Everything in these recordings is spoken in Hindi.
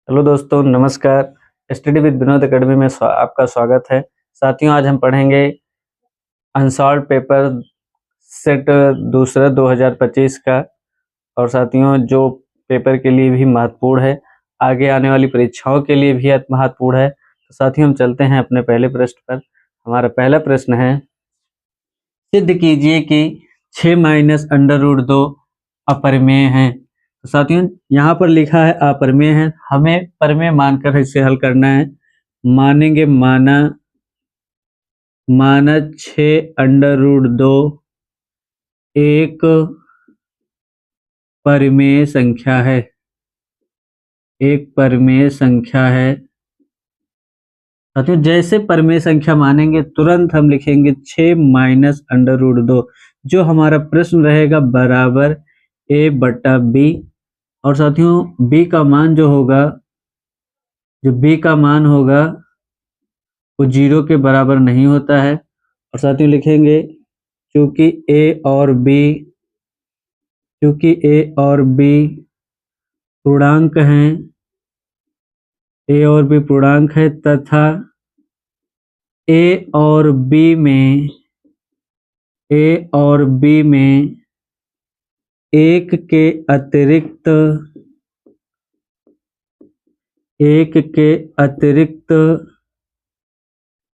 हेलो दोस्तों, नमस्कार। स्टडी विद विनोद अकेडमी में आपका स्वागत है। साथियों, आज हम पढ़ेंगे अनसॉल्व पेपर सेट दूसरा 2025 का। और साथियों, जो पेपर के लिए भी महत्वपूर्ण है, आगे आने वाली परीक्षाओं के लिए भी महत्वपूर्ण है। तो साथियों, हम चलते हैं अपने पहले प्रश्न पर। हमारा पहला प्रश्न है, सिद्ध कीजिए कि 6 माइनस अंडर रूट 2 अपरिमेय है। तो साथियों, यहाँ पर लिखा है अपरिमेय है, हमें परिमेय मानकर इसे हल करना है। मानेंगे माना 6 अंडर रूट 2 एक परिमेय संख्या है, एक परिमेय संख्या है। साथियों, जैसे परिमेय संख्या मानेंगे तुरंत हम लिखेंगे 6 माइनस अंडर रूट 2, जो हमारा प्रश्न रहेगा बराबर a बटा b। और साथियों, b का मान जो होगा, जो b का मान होगा वो 0 के बराबर नहीं होता है। और साथियों, लिखेंगे क्योंकि a और b पूर्णांक हैं, a और b पूर्णांक है, तथा a और b में एक के अतिरिक्त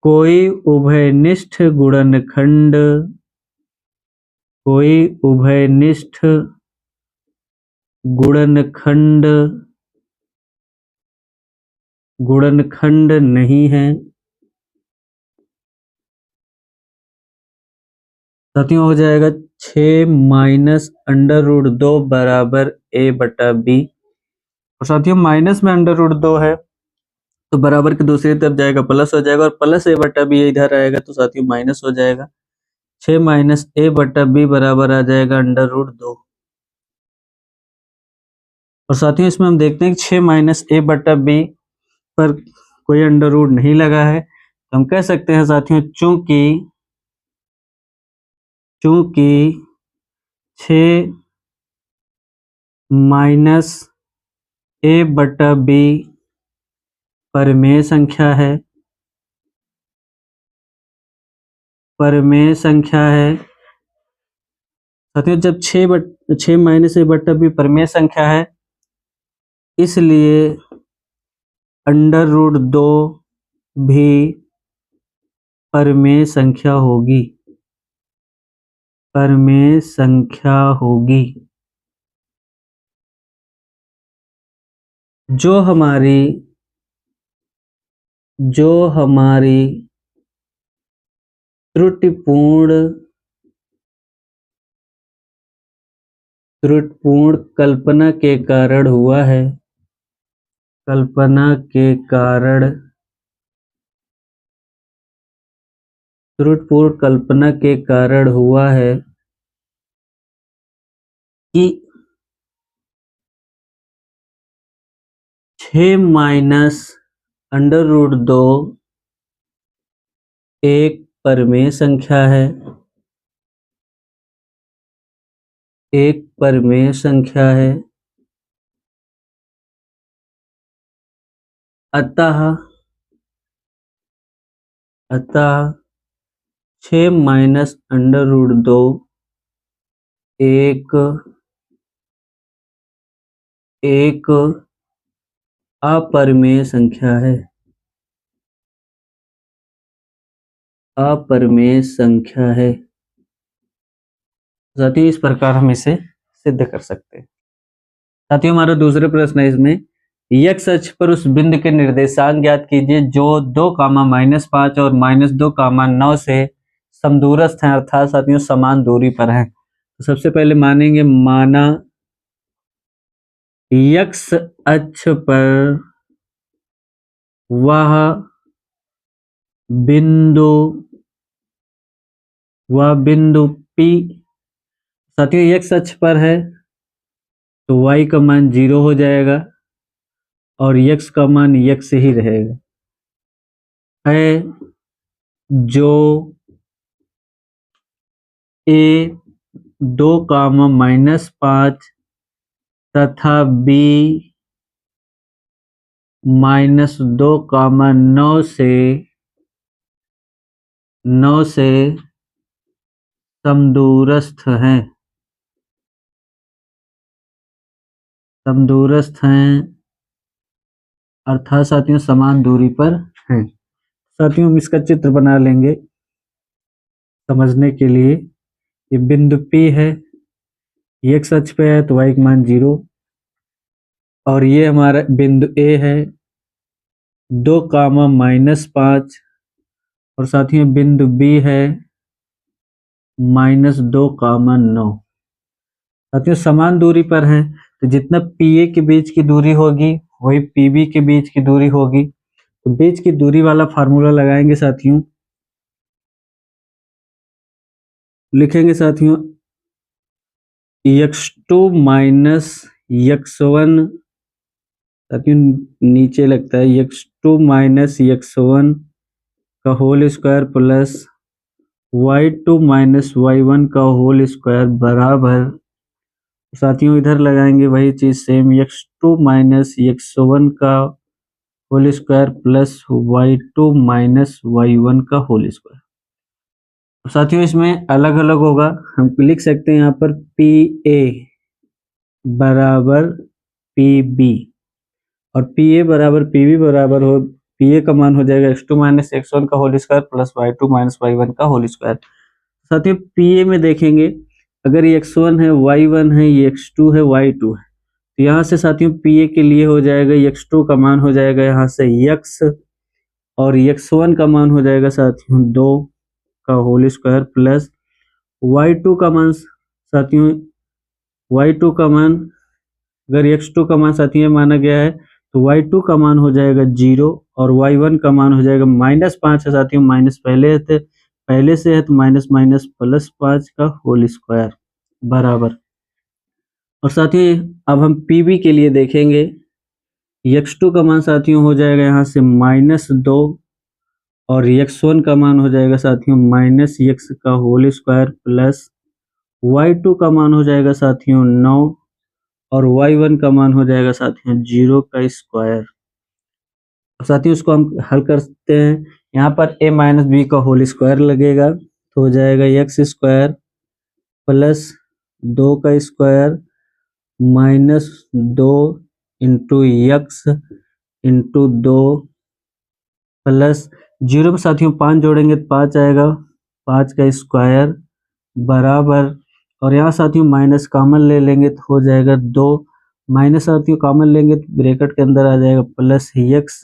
कोई उभयनिष्ठ गुणनखंड नहीं है। साथियों, हो जाएगा 6 माइनस अंडर रूट 2 बराबर a बटा b। और साथियों, माइनस में अंडर रूट 2 है तो बराबर के दूसरी तरफ जाएगा प्लस हो जाएगा, और प्लस a बटा b इधर आएगा तो साथियों माइनस हो जाएगा। 6 माइनस a बटा b बराबर आ जाएगा अंडर रूट 2। और साथियों, इसमें हम देखते हैं कि 6 माइनस a बटा b पर कोई अंडर रूट नहीं लगा है, तो हम कह सकते हैं साथियों, चूंकि 6 माइनस a बटा b परिमेय संख्या है, साथियों जब 6 माइनस a बटा b परिमेय संख्या है, इसलिए अंडर रूट 2 भी परिमेय संख्या होगी। जो हमारी त्रुटिपूर्ण कल्पना के कारण हुआ है, त्रुटिपूर्ण कल्पना के कारण हुआ है कि 6 माइनस अंडर रूट 2 एक परिमेय संख्या है, अतः 6 माइनस अंडर रूट 2 एक अपरिमेय संख्या है, साथियों इस प्रकार हम इसे सिद्ध कर सकते हैं। साथियों, हमारा दूसरा प्रश्न है, इसमें x अक्ष पर उस बिंदु के निर्देशांक ज्ञात कीजिए जो 2, -5 और -2, 9 से समदूरस्थ हैं, अर्थात साथियों समान दूरी पर हैं। तो सबसे पहले माना x अक्ष पर वह बिंदु P, साथियों x अक्ष पर है तो y का मान 0 हो जाएगा और x का मान x ही रहेगा, है जो a 2, -5 तथा b -2, 9 से समदूरस्थ हैं अर्थात साथियों समान दूरी पर हैं। साथियों हम इसका चित्र बना लेंगे समझने के लिए। ये बिंदु P है, ये x अक्ष पे है तो y का मान 0, और ये हमारा बिंदु A है 2, -5, और साथियों बिंदु B है -2, 9। साथियों समान दूरी पर हैं तो जितना PA के बीच की दूरी होगी वही PB के बीच की दूरी होगी। तो बीच की दूरी वाला फार्मूला लगाएंगे साथियों। लिखेंगे साथियों x2 माइनस x1, साथियों नीचे लगता है x2 माइनस x1 का whole square plus y2 minus y1 का होल स्क्वायर बराबर, साथियों इधर लगाएंगे वही चीज सेम x2 माइनस x1 का whole square plus y2 minus y1 का होल स्क्वायर। साथियों इसमें अलग अलग होगा, हम लिख सकते हैं यहाँ पर PA बराबर PB और PA बराबर PB बराबर हो, PA का मान हो जाएगा x2 माइनस x1 का whole square plus y2 minus y1 का होल स्क्वायर। साथियों PA में देखेंगे अगर ये x1 है, y1 है, ये x2 है, y2 है, तो यहाँ से साथियों PA के लिए हो जाएगा x2 का मान हो जाएगा यहाँ से x, और x1 का मान हो जाएगा साथियों 2 का होल स्क्वायर प्लस y2 का मान साथियों y2 का मान अगर x2 का मान साथियों माना गया है तो y2 का मान हो जाएगा 0 और y1 का मान हो जाएगा -5 है साथियों, माइनस पहले से है तो माइनस माइनस प्लस 5 का होल स्क्वायर बराबर। और साथियों अब हम PB के लिए देखेंगे x2 का मान साथियों हो जाएगा यहाँ से -2 और x1 का मान हो जाएगा साथियों -x का होल स्क्वायर प्लस y2 का मान हो जाएगा साथियों 9 और y1 का मान हो जाएगा साथियों 0 का स्क्वायर। साथियों इसको हम हल करते हैं, यहाँ पर a माइनस बी का होल स्क्वायर लगेगा तो हो जाएगा x स्क्वायर प्लस 2 का square minus 2 into x into 2 plus 0 में साथियों 5 जोड़ेंगे तो 5 आएगा, 5 का स्क्वायर बराबर, और यहाँ साथियों माइनस कॉमन ले लेंगे तो हो जाएगा 2, माइनस साथियों कॉमन लेंगे तो ब्रैकेट के अंदर आ जाएगा प्लस x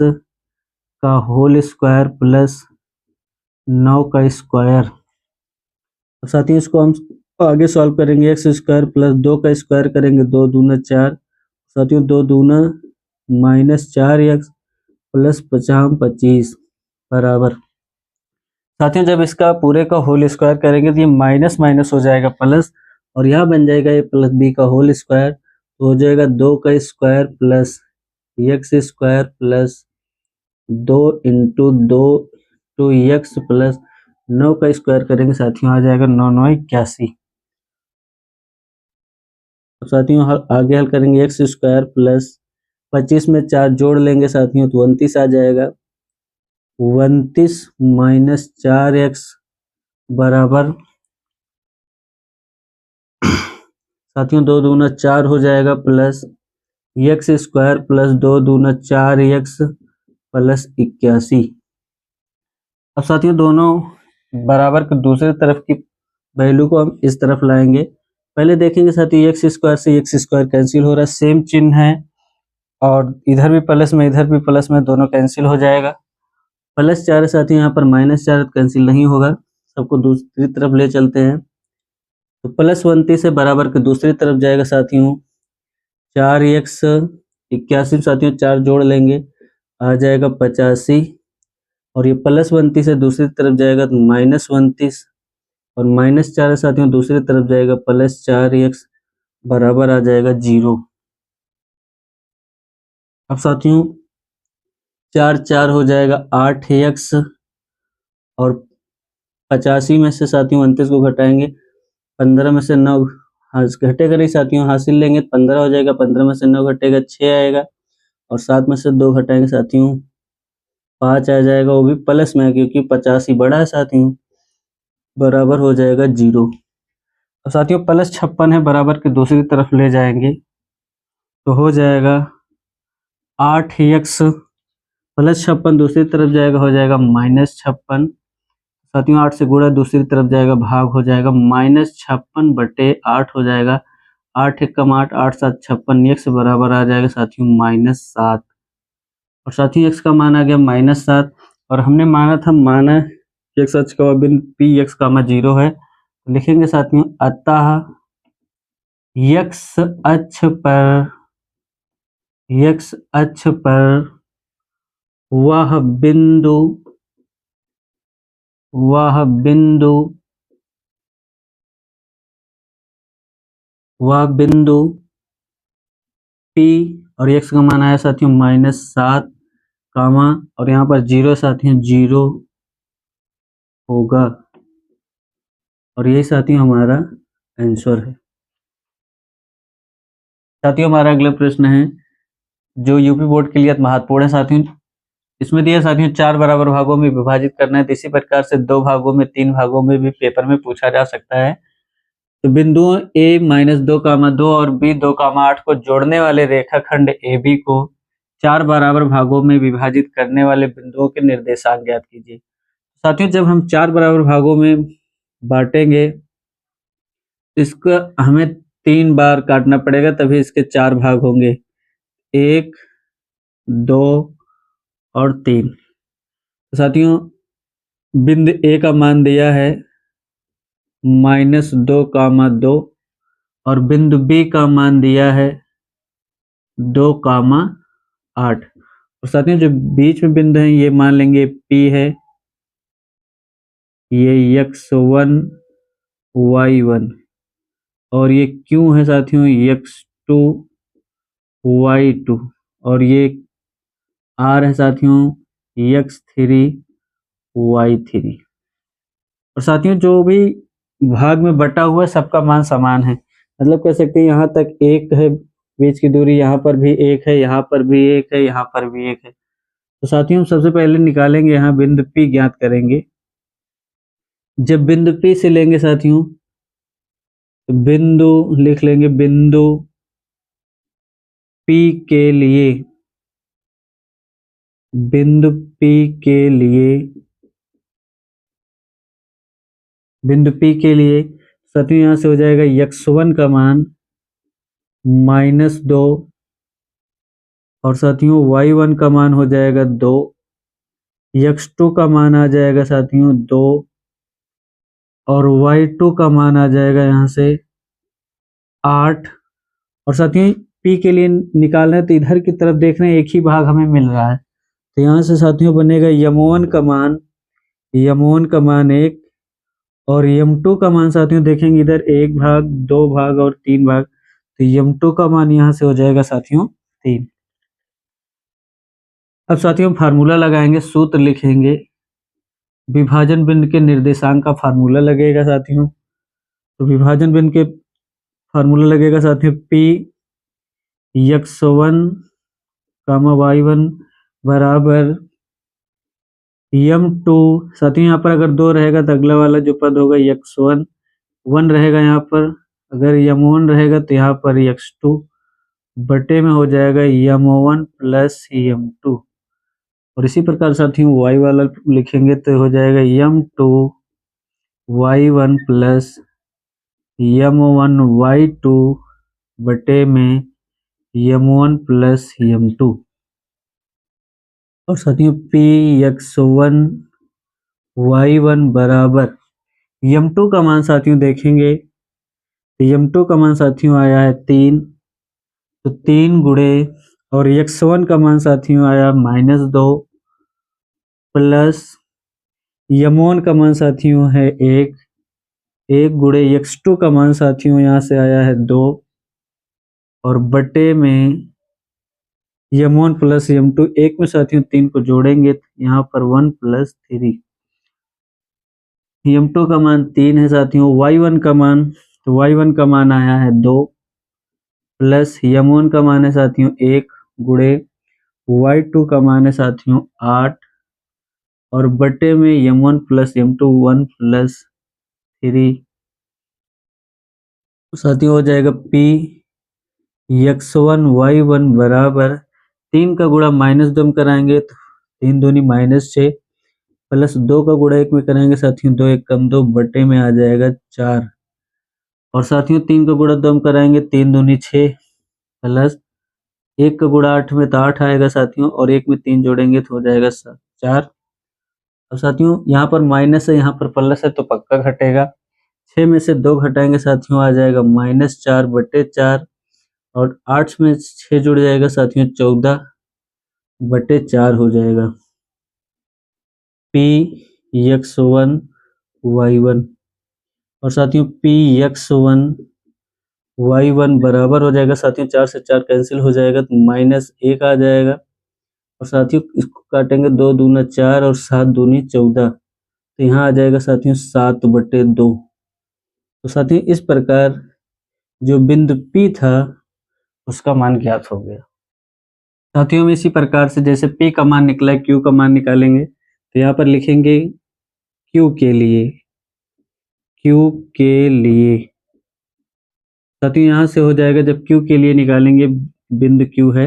का होल स्क्वायर प्लस 9 का स्क्वायर। साथियों इसको हम आगे सॉल्व करेंगे, x स्क्वायर प्लस 2 का स्क्वायर करेंगे 2 दूना 4, साथियों 2 दूना -4x प्लस 50 25 बराबर। साथियों जब इसका पूरे का होल स्क्वायर करेंगे तो ये माइनस माइनस हो जाएगा प्लस, और यहाँ बन जाएगा ये प्लस b का होल स्क्वायर तो हो जाएगा 2 का square plus x square plus 2 into 2 two x plus 9 का स्क्वायर करेंगे साथियों आ जाएगा 9 9 81। साथियों आगे हल करेंगे x स्क्वायर प्लस 25 में 4 जोड़ लेंगे साथियों तो 29 आ जाएगा, 29 माइनस 4x बराबर, साथियों 2 दूना 4 हो जाएगा प्लस x स्क्वायर प्लस 2 दूना 4x प्लस 81। अब साथियों दोनों बराबर के दूसरे तरफ की वैल्यू को हम इस तरफ लाएंगे। पहले देखेंगे साथियों x स्क्वायर से x स्क्वायर कैंसिल हो रहा है, सेम चिन्ह है, और इधर भी प्लस में इधर भी प्लस में दोनों कैंसिल हो जाएगा। प्लस 4 साथियों यहाँ पर -4 कैंसिल नहीं होगा, सबको दूसरी तरफ ले चलते हैं तो प्लस 29 से बराबर के दूसरी तरफ जाएगा साथियों 4x 81, साथियों 4 जोड़ लेंगे आ जाएगा 85, और ये प्लस 29 से दूसरी तरफ जाएगा तो -29 और -4 साथियों दूसरी तरफ जाएगा प्लस 4x बराबर आ जाएगा 0। अब साथियों 4 4 हो जाएगा 8x, और 85 में से साथियों 29 को घटाएंगे, 15 में से 9 घटेगा नहीं साथियों, हासिल लेंगे 15 हो जाएगा, 15 में से 9 घटेगा 6 आएगा, और 7 में से 2 घटाएंगे साथियों 5 आ जाएगा, वो भी प्लस में है क्योंकि 50 ही बड़ा है साथियों, बराबर हो जाएगा 0। अब साथियों +56 है, बराबर के दूसरी तरफ ले जाएंगे तो हो जाएगा 8x +56 दूसरी तरफ जाएगा, हो जाएगा -56। साथियों 8 से गुणा दूसरी तरफ जाएगा, भाग हो जाएगा -56/8 हो जाएगा। 8 एकम 8, 8 7 56, x बराबर आ जाएगा साथियों -7। और साथियों x का मान आ गया -7 और हमने माना कि x अक्ष का बिंदु P x, 0 है। तो लिखेंगे साथियों अतः x अक्ष पर वह बिंदु P और x का मान आया साथियों -7, कामा और यहाँ पर 0 साथियों 0 होगा। और यही साथियों हमारा आंसर है। साथियों हमारा अगला प्रश्न है जो यूपी बोर्ड के लिए महत्वपूर्ण है साथियों। इसमें दिया साथियों 4 बराबर भागों में विभाजित करना है। तो इसी प्रकार से 2 भागों में 3 भागों में भी पेपर में पूछा जा सकता है। तो बिंदुओं a -2, 2 और b 2, 8 को जोड़ने वाले रेखाखंड AB को 4 बराबर भागों में विभाजित करने वाले बिंदुओं के निर्देशांक ज्ञात कीजिए। साथियों जब हम 4 बराबर भागों में बांटेंगे, इसका हमें 3 बार काटना पड़ेगा तभी इसके 4 भाग होंगे, 1, 2 और 3। तो साथियों बिंदु A का मान दिया है -2, 2 और बिंदु B का मान दिया है 2, 8। और साथियों जो बीच में बिंदु है ये मान लेंगे P है, ये x1 y1 और ये Q है साथियों x2 y2 और ये R है साथियों x3 y3। और साथियों जो भी भाग में बटा हुआ है सबका मान समान है, मतलब कह सकते हैं यहाँ तक 1 है बीच की दूरी, यहाँ पर भी 1 है, यहाँ पर भी 1 है, यहाँ पर भी 1 है। तो साथियों हम सबसे पहले निकालेंगे यहाँ बिंदु P ज्ञात करेंगे। जब बिंदु P से लेंगे साथियों तो बिंदु लिख लेंगे, बिंदु P के लिए, बिंदु P के लिए साथियों यहाँ से हो जाएगा x1 का मान -2 और साथियों y1 का मान हो जाएगा 2, x2 का मान आ जाएगा साथियों 2 और y2 का मान आ जाएगा यहाँ से 8। और साथियों P के लिए निकालना है तो इधर की तरफ देख रहे हैं एक ही भाग हमें मिल रहा है, तो यहाँ से साथियों बनेगा m1 का मान 1 और m2 का मान साथियों देखेंगे इधर 1 भाग, 2 भाग और 3 भाग, तो m2 का मान यहाँ से हो जाएगा साथियों 3। अब साथियों फार्मूला लगाएंगे, सूत्र लिखेंगे, विभाजन बिंदु के निर्देशांक का फार्मूला लगेगा साथियों। तो विभाजन बिंदु के फार्मूला लगेगा साथियों P x1, y1 बराबर m2। साथियों यहाँ पर अगर 2 रहेगा तो अगला वाला जो पद होगा x1, 1 रहेगा यहाँ पर, अगर m1 रहेगा तो यहाँ पर x2 बटे में हो जाएगा m1 प्लस m2। और इसी प्रकार साथियों y वाला लिखेंगे तो हो जाएगा m2 y1 plus m1 y2 बटे में m1 प्लस m2। और साथियों P x1 y1 बराबर m2 का मान साथियों देखेंगे तो m2 का मान साथियों आया है 3, तो 3 गुणे और x1 का मान साथियों आया -2 प्लस m1 का मान साथियों है 1 गुणे x2 का मान साथियों यहाँ से आया है 2 और बटे में m1 प्लस m2, 1 में साथियों 3 को जोड़ेंगे यहाँ पर 1 प्लस 3, m2 का मान 3 है साथियों। y1 का मान, तो y1 का मान आया है 2 प्लस m1 का मान है साथियों 1 गुणे y2 का मान है साथियों 8 और बटे में m1 प्लस m2 1 प्लस 3 साथियों हो जाएगा p x1 y1 बराबर 3 का गुणा -2 में कराएंगे तो 3 दूनी -6 प्लस 2 का गुणा 1 में कराएंगे साथियों 2 1 कम 2 बटे में आ जाएगा 4 और साथियों 3 का गुणा 2 में कराएंगे 3 दूनी 6 प्लस 1 का गुणा 8 में तो 8 आएगा साथियों और 1 में 3 जोड़ेंगे तो हो जाएगा 4। और साथियों यहाँ पर माइनस है यहाँ पर प्लस है तो पक्का घटेगा। 6 में से 2 घटाएंगे साथियों आ जाएगा -4 बटे 4 और 8 में 6 जुड़ जाएगा साथियों 14 बटे 4 हो जाएगा। p x1 y1 और साथियों p x1 y1 बराबर हो जाएगा साथियों 4 से 4 कैंसिल हो जाएगा तो -1 आ जाएगा और साथियों इसको काटेंगे 2 दूना 4 और 7 दूनी 14 तो यहाँ आ जाएगा साथियों 7 बटे 2। तो साथियों इस प्रकार जो बिंदु P था उसका मान ज्ञात हो गया। साथियों हम इसी प्रकार से जैसे P का मान निकला है Q का मान निकालेंगे तो यहाँ पर लिखेंगे Q के लिए साथियों यहाँ से हो जाएगा जब Q के लिए निकालेंगे बिंदु Q है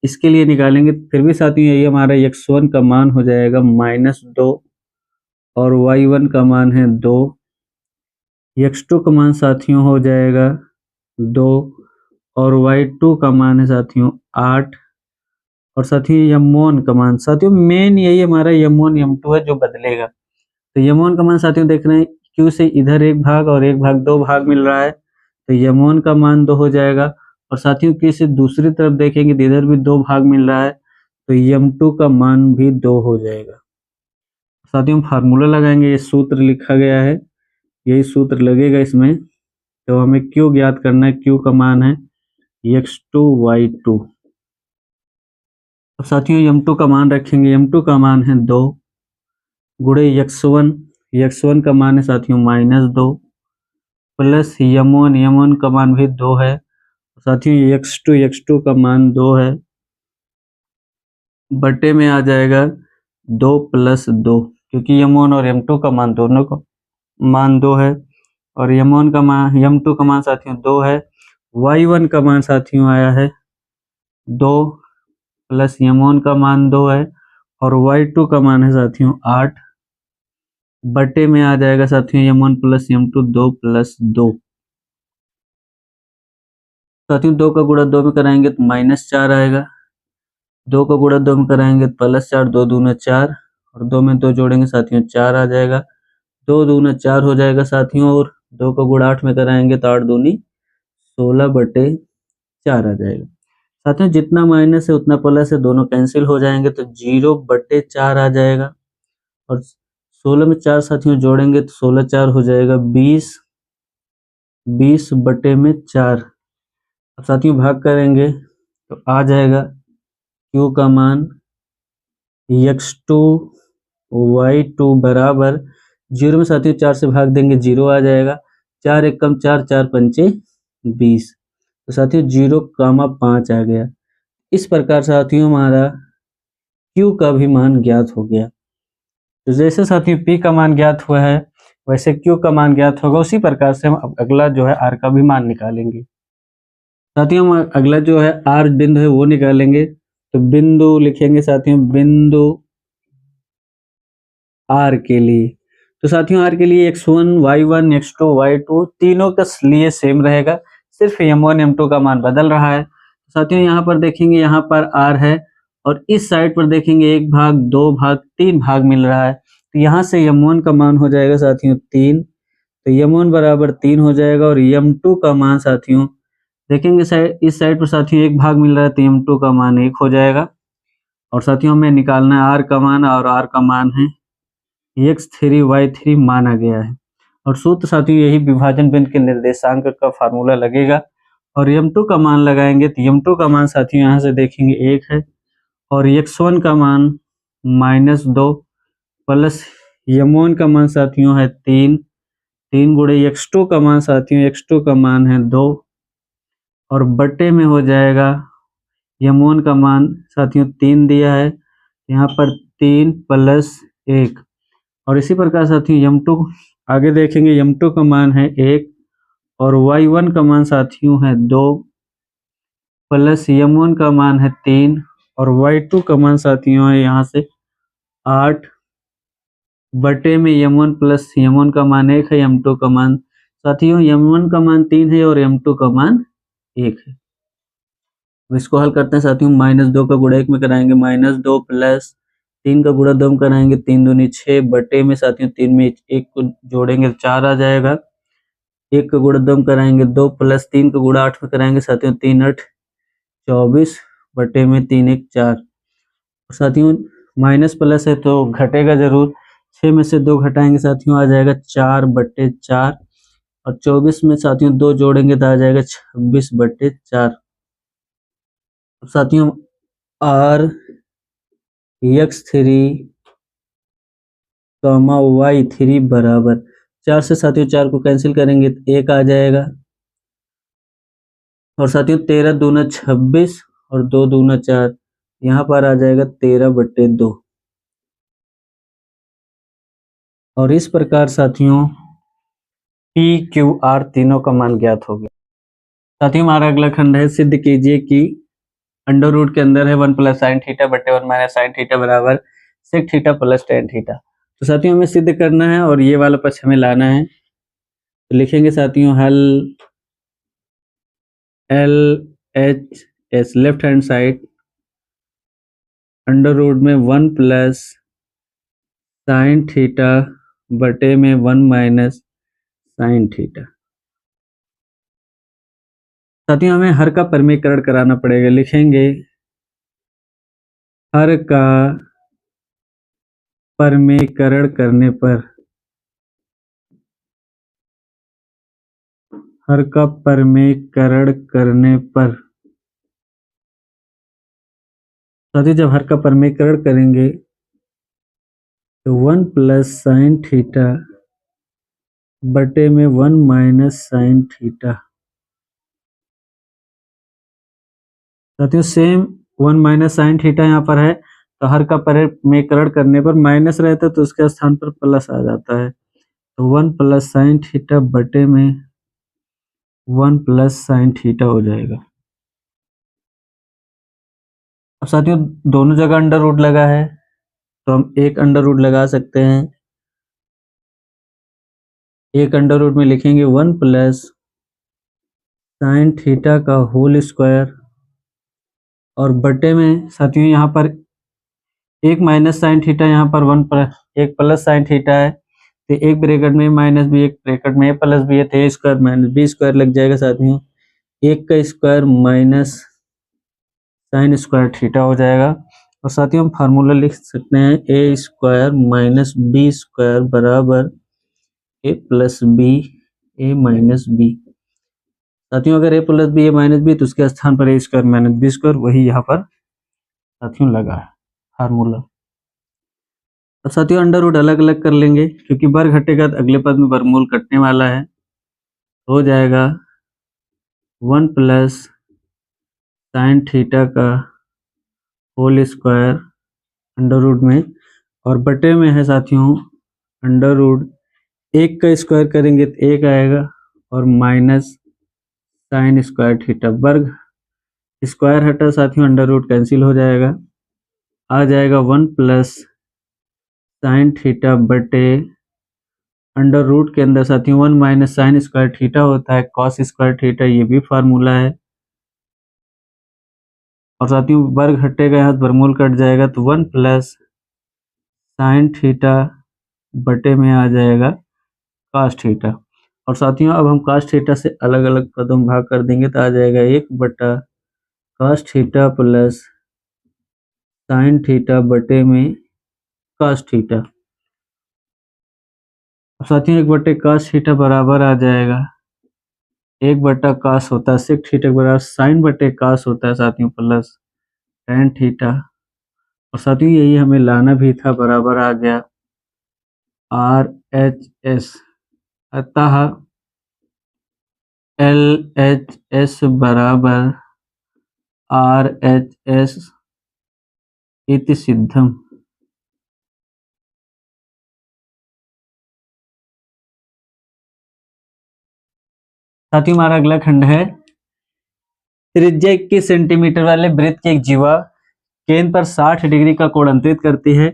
इसके लिए निकालेंगे फिर भी साथियों यही हमारा x1 का मान हो जाएगा -2 और y1 का मान है 2, x2 का मान साथियों हो जाएगा 2 और y2 का मान है साथियों 8 और साथियों m1 का मान साथियों मेन यही हमारा m1 m2 है जो बदलेगा। तो m1 का मान साथियों देख रहे हैं Q से इधर एक भाग और एक भाग 2 भाग मिल रहा है तो m1 का मान 2 हो जाएगा और साथियों Q से दूसरी तरफ देखेंगे तो इधर भी 2 भाग मिल रहा है तो m2 का मान भी 2 हो जाएगा। साथियों फार्मूला लगाएंगे ये सूत्र लिखा गया है यही सूत्र लगेगा इसमें तो हमें Q ज्ञात करना है Q का मान है x2 y2। अब साथियों m2 का मान रखेंगे m2 का मान है 2 गुणे x1 का मान है साथियों -2 प्लस m1 का मान भी 2 है साथियों x2 का मान 2 है बटे में आ जाएगा 2 प्लस 2 क्योंकि m1 और m2 का मान दोनों का मान 2 है और m2 का मान साथियों 2 है। y1 का मान साथियों आया है 2 प्लस m1 का मान 2 है और y2 का मान है साथियों 8 बटे में आ जाएगा साथियों m1 प्लस m2 2 प्लस 2 साथियों 2 का गुणा 2 में कराएंगे तो -4 आएगा 2 का गुणा 2 में कराएंगे तो +4 2 दूना 4 और 2 में 2 जोड़ेंगे साथियों 4 आ जाएगा 2 दूना 4 हो जाएगा साथियों और 2 का गुणा 8 में कराएंगे तो 8 दूनी 16 बटे 4 आ जाएगा। साथियों जितना माइनस है उतना प्लस है दोनों कैंसिल हो जाएंगे तो 0 बटे 4 आ जाएगा और 16 में 4 साथियों जोड़ेंगे तो 16 4 हो जाएगा 20 बटे में 4। अब साथियों भाग करेंगे तो आ जाएगा Q का मान x2 y2 बराबर 0 में साथियों 4 से भाग देंगे 0 आ जाएगा 4 1 कम 4 4 पंचे 20 तो साथियों 0,5 आ गया। इस प्रकार साथियों हमारा Q का भी मान ज्ञात हो गया। तो जैसे साथियों P का मान ज्ञात हुआ है वैसे Q का मान ज्ञात होगा उसी प्रकार से हम अगला जो है R का भी मान निकालेंगे। साथियों हम अगला जो है R बिंदु है वो निकालेंगे तो बिंदु लिखेंगे साथियों बिंदु R के लिए तो साथियों R के लिए x1 y1 x2 y2 तीनों का लिए सेम रहेगा सिर्फ m1 m2 का मान बदल रहा है। साथियों यहाँ पर देखेंगे यहाँ पर R है और इस साइड पर देखेंगे 1 भाग 2 भाग 3 भाग मिल रहा है तो यहाँ से m1 का मान हो जाएगा साथियों 3 तो m1 बराबर 3 हो जाएगा और m2 का मान साथियों देखेंगे इस साइड पर साथियों 1 भाग मिल रहा है तो m2 का मान 1 हो जाएगा और साथियों हमें निकालना है R का मान और R का मान है x3 y3 माना गया है और सूत्र साथियों यही विभाजन बिंदु के निर्देशांक का फार्मूला लगेगा और m2 का मान लगाएंगे तो m2 का मान साथियों यहाँ से देखेंगे 1 है और x1 का मान -2 प्लस m1 का मान साथियों है 3 गुणे x2 का मान साथियों x2 का मान है 2 और बटे में हो जाएगा m1 का मान साथियों 3 दिया है, यहाँ पर 3 + 1, और इसी प्रकार साथियों m2 आगे देखेंगे, m2 का मान है 1 और y1 का मान साथियों है 2 प्लस m1 का मान है 3 और y2 का मान साथियों है यहाँ से 8 बटे में m1 प्लस m1 का मान 1 है, m2 का मान साथियों m1 का मान 3 है और m2 का मान 1 है। अब इसको हल करते हैं साथियों, -2 का गुणा 1 में कराएंगे -2 प्लस 3 का गुणा 2 में कराएंगे 3 दूनी 6 बटे में साथियों 3 में 1 को जोड़ेंगे 4 आ जाएगा, 1 का गुणा 2 में कराएंगे 2 प्लस 3 का गुणा 8 में कराएंगे साथियों 3 8 24 बटे में 3 1 4। साथियों माइनस प्लस है तो घटेगा जरूर, 6 में से 2 घटाएंगे साथियों आ जाएगा 4 बटे 4 और 24 में साथियों 2 जोड़ेंगे तो आ जाएगा 26 बटे 4। साथियों r x3 y3 बराबर 4 से साथियों 4 को कैंसिल करेंगे तो 1 आ जाएगा, और साथियों 13 दूना 26 और 2 दूना 4, यहाँ पर आ जाएगा 13 बटे 2। और इस प्रकार साथियों P Q R तीनों का मान ज्ञात हो गया। साथियों हमारा अगला खंड है, सिद्ध कीजिए कि अंडर रूट के अंदर है 1 + sin थीटा बटे 1 - sin थीटा बराबर sec थीटा + tan थीटा। तो साथियों हमें सिद्ध करना है और ये वाला पक्ष हमें लाना है, तो लिखेंगे साथियों हल LHS left hand side under root में 1 + sin थीटा बटे में 1 - sin थीटा। साथियों हमें हर का परमीकरण कराना पड़ेगा, लिखेंगे हर का परमीकरण करने पर, हर का परमीकरण करने पर साथियों जब हर का परमीकरण करेंगे तो 1 + sin थीटा बटे में 1 - sin थीटा। साथियों सेम 1 - sin थीटा यहाँ पर है, तो हर का परमीकरण करने पर माइनस रहता है तो उसके स्थान पर प्लस आ जाता है, तो 1 + sin थीटा बटे में 1 + sin थीटा हो जाएगा। अब साथियों दोनों जगह अंडर रूट लगा है तो हम एक अंडर रूट लगा सकते हैं, एक अंडर रूट में लिखेंगे 1 + sin थीटा का होल स्क्वायर और बटे में साथियों यहाँ पर 1 - sin थीटा, यहाँ पर 1 + sin थीटा है तो एक ब्रैकेट में माइनस भी, एक ब्रैकेट में प्लस भी है तो a² - b² लग जाएगा साथियों, 1 का square minus sin square theta हो जाएगा। और साथियों हम फार्मूला लिख सकते हैं a² - b² बराबर a + b a - b। साथियों अगर a + b a - b तो उसके स्थान पर a² - b², वही यहाँ पर साथियों लगा है फार्मूला। अब साथियों अंडर रूट अलग अलग कर लेंगे क्योंकि वर्ग घटेगा तो अगले पद में वर्गमूल कटने वाला है, हो जाएगा 1 + sin थीटा का होल स्क्वायर अंडर रूट में, और बटे में है साथियों अंडर रूट 1 का स्क्वायर करेंगे तो 1 आएगा और माइनस sin स्क्वायर थीटा, वर्ग स्क्वायर हटा साथियों अंडर रूट कैंसिल हो जाएगा, आ जाएगा 1 + sin थीटा बटे अंडर रूट के अंदर साथियों 1 - sin स्क्वायर थीटा होता है cos स्क्वायर थीटा, ये भी फार्मूला है। और साथियों वर्ग हटेगा यहाँ वर्गमूल कट जाएगा तो 1 + sin थीटा बटे में आ जाएगा cos थीटा। और साथियों अब हम cos थीटा से अलग अलग पदों में भाग कर देंगे तो आ जाएगा 1/cos theta plus sin theta बटे में cos थीटा। साथियों 1/cos थीटा बराबर आ जाएगा 1/cos होता है sec थीटा बराबर sin बटे cos होता है साथियों प्लस tan थीटा। और साथियों यही हमें लाना भी था, बराबर आ गया RHS, अतः LHS बराबर RHS इति सिद्धम। साथियों हमारा अगला खंड है त्रिज्या 21 सेंटीमीटर वाले वृत्त की एक जीवा केंद्र पर 60 डिग्री का कोण अंतरित करती है,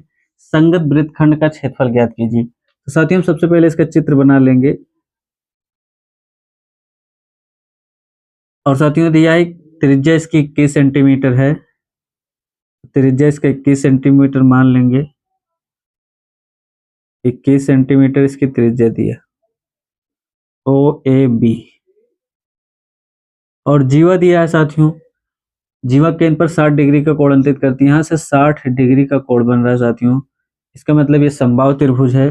संगत वृत्तखंड का क्षेत्रफल ज्ञात कीजिए। तो साथियों हम सबसे पहले इसका चित्र बना लेंगे। और साथियों दिया है त्रिज्या इसकी 21 सेंटीमीटर है, त्रिज्या इसका 21 सेंटीमीटर मान लेंगे, 21 सेंटीमीटर इसकी त्रिज्या दिया OAB। और जीवा दिया है साथियों, जीवा केंद्र पर 60 डिग्री का कोण अंतरित करती है। यहाँ से 60 डिग्री का कोण बन रहा है साथियों, इसका मतलब ये समबाहु त्रिभुज है।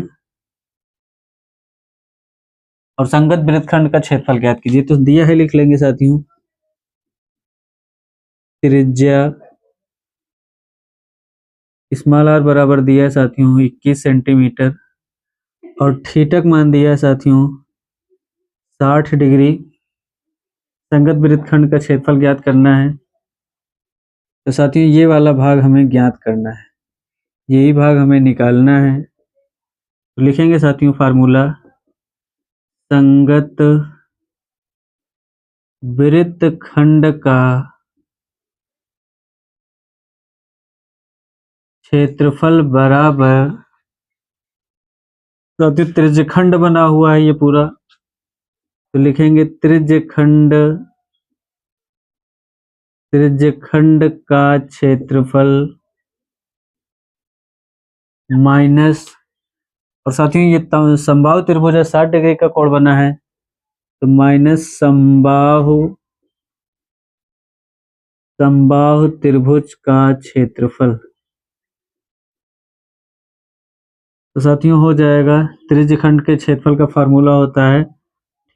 और संगत वृत्तखंड का क्षेत्रफल ज्ञात कीजिए। तो दिया है, लिख लेंगे साथियों, त्रिज्या स्मॉल r बराबर दिया है साथियों 21 सेंटीमीटर और थीटा का मान दिया है साथियों 60 डिग्री। संगत वृत्तखंड का क्षेत्रफल ज्ञात करना है। तो साथियों ये वाला भाग हमें ज्ञात करना है, यही भाग हमें निकालना है। तो लिखेंगे साथियों फार्मूला, संगत वृत्तखंड का क्षेत्रफल बराबर, साथियों त्रिज्यखंड बना हुआ है ये पूरा, तो लिखेंगे त्रिज्यखंड का क्षेत्रफल माइनस, और साथियों ये समबाहु त्रिभुज है, 60 डिग्री का कोण बना है, तो माइनस समबाहु त्रिभुज का क्षेत्रफल। तो साथियों हो जाएगा, त्रिज्यखंड के क्षेत्रफल का फार्मूला होता है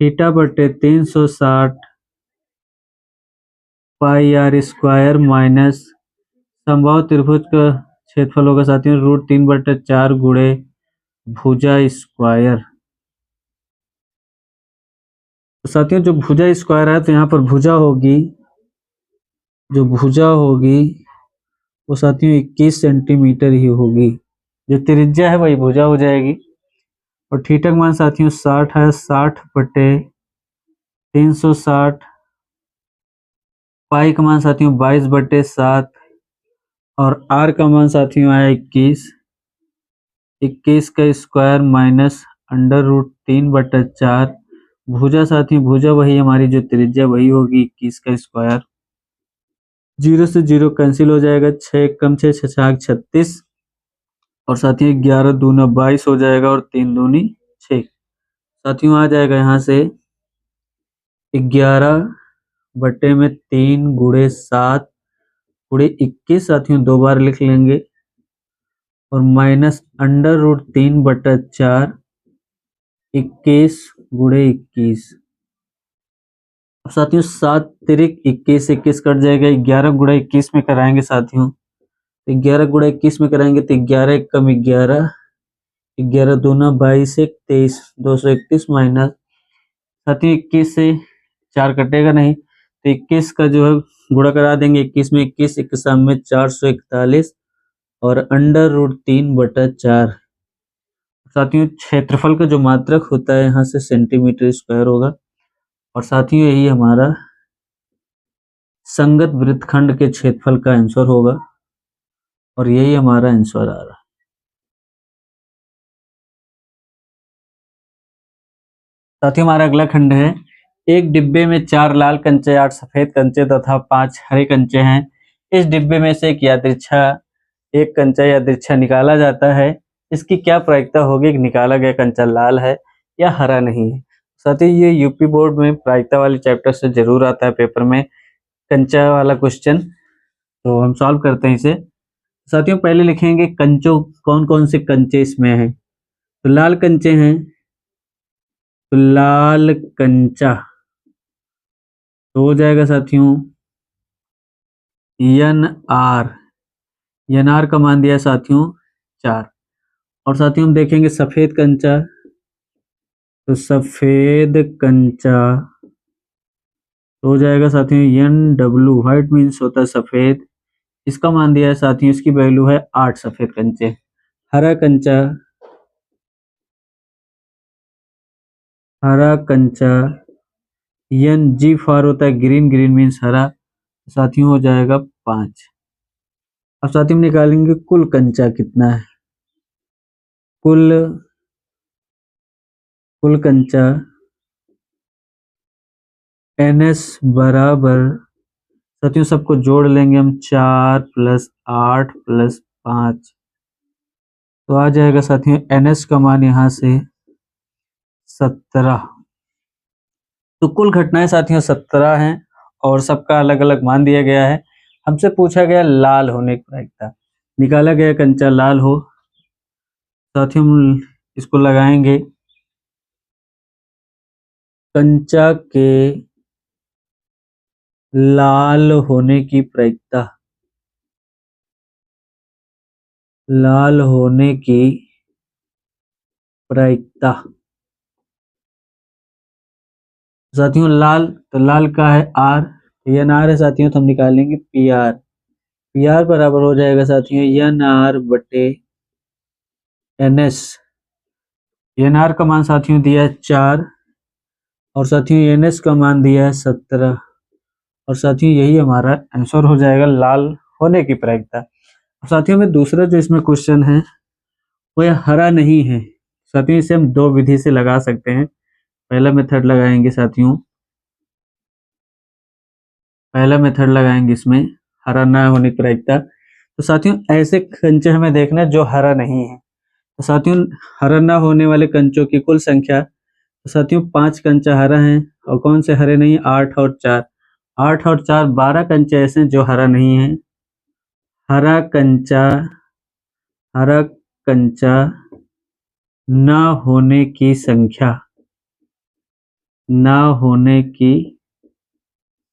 थीटा बटे 360 पाई r स्क्वायर माइनस समबाहु त्रिभुज का क्षेत्रफल होगा साथियों √3/4 गुणे भुजा स्क्वायर। तो साथियों जो भुजा स्क्वायर है, तो यहाँ पर भुजा होगी, जो भुजा होगी वो साथियों 21 सेंटीमीटर ही होगी, जो त्रिज्या है वही भुजा हो जाएगी। और थीटा का मान साथियों 60 है, 60 बटे 360, पाई का मान साथियों 22/7 और r का मान साथियों आया 21 का स्क्वायर माइनस √3/4। भुजा साथियों भुजा वही हमारी, जो त्रिज्या वही होगी 21 का स्क्वायर। 0 से 0 कैंसिल हो जाएगा, 6 कम 6 6 36 और साथियों 11 दूना 22 हो जाएगा और 3 दूनी 6। साथियों आ जाएगा यहाँ से 11 बटे में 3 गुणे 7 गुणे 21 साथियों 2 बार लिख लेंगे और माइनस √3/4 21 गुणे 21। अब साथियों 7 तिरिक 21, 21 कट जाएगा, 11 गुणा 21 में कराएंगे साथियों, 11 गुणा 21 में कराएंगे तो 11 कम 11, 11 दूना 22 1 23, 231 माइनस साथियों 21 से 4 कटेगा नहीं, तो 21 का जो है गुणा करा देंगे 21 में, 21 21 में 441 और √3/4। साथियों क्षेत्रफल का जो मात्रक होता है यहाँ से सेंटीमीटर स्क्वायर होगा। और साथियों यही हमारा संगत वृत्तखंड के क्षेत्रफल का आंसर होगा और यही हमारा आंसर आ रहा है। साथियों हमारा अगला खंड है, एक डिब्बे में 4 लाल कंचे, 8 सफेद कंचे तथा 5 हरे कंचे हैं। इस डिब्बे में से एक कंचा यादृच्छा निकाला जाता है। इसकी क्या प्रायिकता होगी कि निकाला गया कंचा लाल है या हरा नहीं है। साथियों ये यूपी बोर्ड में प्रायिकता वाले चैप्टर से जरूर आता है पेपर में कंचा वाला क्वेश्चन, तो हम सॉल्व करते हैं इसे। साथियों पहले लिखेंगे कंचों, कौन कौन से कंचे इसमें हैं। तो लाल कंचे हैं, तो लाल कंचा तो हो जाएगा साथियों NR का मान दिया साथियों 4। और साथियों हम देखेंगे सफेद कंचा, तो सफेद कंचा तो हो जाएगा साथियों NW, व्हाइट मीन्स होता है सफेद, इसका मान दिया है साथियों, इसकी वैल्यू है 8 सफेद कंचे। हरा कंचा, हरा कंचा NG फॉर होता है ग्रीन, ग्रीन मीन्स हरा, साथियों हो जाएगा 5। अब साथियों हम निकालेंगे कुल कंचा कितना है। कुल कंचा NS बराबर, साथियों सबको जोड़ लेंगे हम, 4 + 8 + 5, तो आ जाएगा साथियों NS का मान यहाँ से 17। तो कुल घटनाएं साथियों 17 हैं और सबका अलग अलग मान दिया गया है। हमसे पूछा गया लाल होने की प्रायिकता, निकाला गया कंचा लाल हो, साथियों हम इसको लगाएंगे। कंचा के लाल होने की प्रायिकता, लाल होने की प्रायिकता, साथियों लाल, तो लाल का है R, NR है साथियों, तो हम निकालेंगे PR। PR बराबर हो जाएगा साथियों NR बटे NS। NR का मान साथियों दिया है 4 और साथियों NS का मान दिया है 17, और साथियों यही हमारा आंसर हो जाएगा लाल होने की प्रायिकता। साथियों में दूसरा जो इसमें क्वेश्चन है वो यह हरा नहीं है। साथियों इसे हम दो विधि से लगा सकते हैं। पहला मेथड लगाएंगे साथियों, पहला मेथड लगाएंगे इसमें हरा ना होने की प्रायिकता। तो साथियों ऐसे कंचे हमें देखना है जो हरा नहीं है। तो साथियों हरा ना होने वाले कंचों की कुल संख्या, तो साथियों 5 कंचा हरा है और कौन से हरे नहीं, 8 और 4, 8 और 4 12 कंचे ऐसे हैं जो हरा नहीं है। हरा कंचा, हरा कंचा न होने की संख्या, न होने की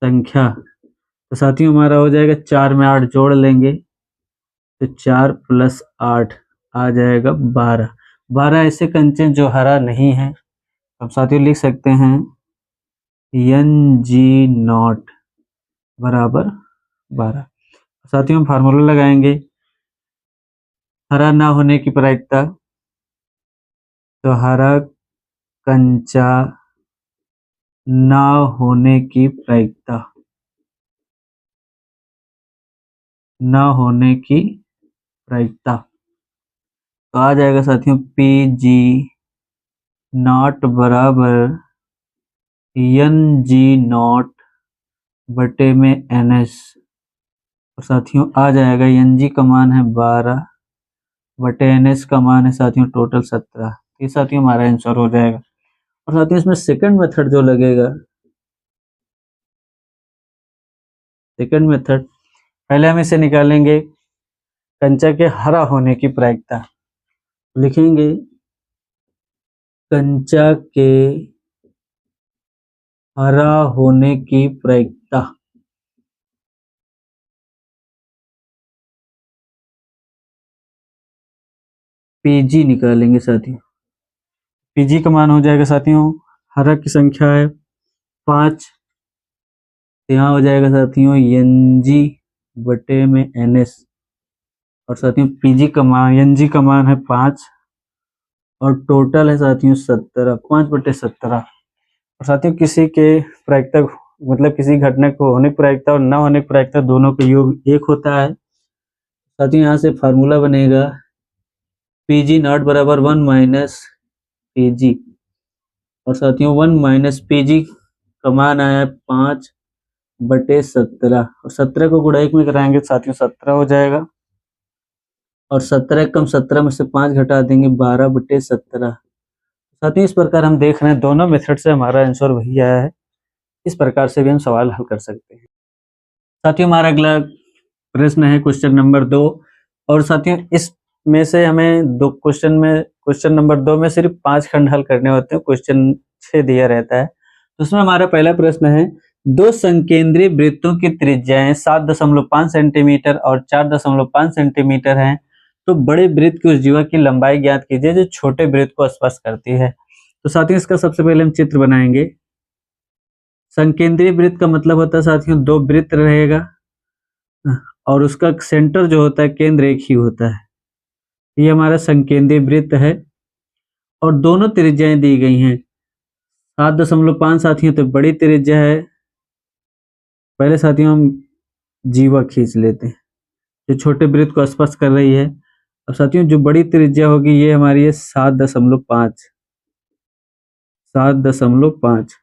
संख्या, तो साथियों हमारा हो जाएगा 4 में 8 जोड़ लेंगे, तो 4 + 8 आ जाएगा 12। 12 ऐसे कंचे जो हरा नहीं है। अब साथियों लिख सकते हैं NG0 बराबर 12। साथियों हम फार्मूला लगाएंगे हरा ना होने की प्रायिकता, तो हरा कंचा ना होने की प्रायिकता, ना होने की प्रायिकता, तो आ जाएगा साथियों PG0 बराबर NG0 बटे में NS, और साथियों आ जाएगा NG का मान है 12 बटे NS का मान है साथियों टोटल 17। ये साथियों हमारा आंसर हो जाएगा। और साथियों इसमें सेकंड मेथड जो लगेगा, सेकंड मेथड, पहले हम इसे निकालेंगे कंचा के हरा होने की प्रायिकता। लिखेंगे कंचा के हरा होने की प्रायिकता, PG निकालेंगे साथियों। PG का मान हो जाएगा साथियों, हरा की संख्या है 5, यहाँ हो जाएगा साथियों NG बटे में NS, और साथियों PG का मान, NG का मान है 5 और टोटल है साथियों 17, 5 बटे 17। और साथियों किसी के प्रायिकता, मतलब किसी घटना को होने की प्रायिकता और न होने की प्रायिकता दोनों का योग 1 होता है। साथियों यहाँ से फार्मूला बनेगा PG0 बराबर 1 - PG, और साथियों 1 - PG का मान आया 5 बटे 17, और 17 को गुणा 1 में कराएंगे साथियों 17 हो जाएगा, और 17 कम 17 में से 5 घटा देंगे 12 बटे 17। साथियों इस प्रकार हम देख रहे हैं दोनों मेथड से हमारा आंसर वही आया है। इस प्रकार से भी हम सवाल हल कर सकते हैं। साथियों हमारा अगला प्रश्न है क्वेश्चन नंबर 2, और साथियों इसमें से हमें क्वेश्चन नंबर 2 में सिर्फ 5 खंड हल करने होते हैं, क्वेश्चन 6 दिया रहता है। तो उसमें हमारा पहला प्रश्न है, दो संकेंद्रीय वृत्तों की त्रिज्याएं 7.5 सेंटीमीटर और 4.5 सेंटीमीटर हैं, तो बड़े वृत्त की उस जीवा की लंबाई ज्ञात कीजिए जो छोटे वृत्त को स्पर्श करती है। तो साथियों इसका सबसे पहले हम चित्र बनाएंगे। संकेंद्रीय वृत्त का मतलब होता है साथियों दो वृत्त रहेगा और उसका सेंटर जो होता है केंद्र एक ही होता है। ये हमारा संकेंद्रीय वृत्त है और दोनों त्रिज्याएं दी गई हैं। 7.5 साथियों तो बड़ी त्रिज्या है। पहले साथियों हम जीवा खींच लेते हैं जो छोटे वृत्त को स्पर्श कर रही है। अब साथियों जो बड़ी त्रिज्या होगी ये हमारी है 7.5 7.5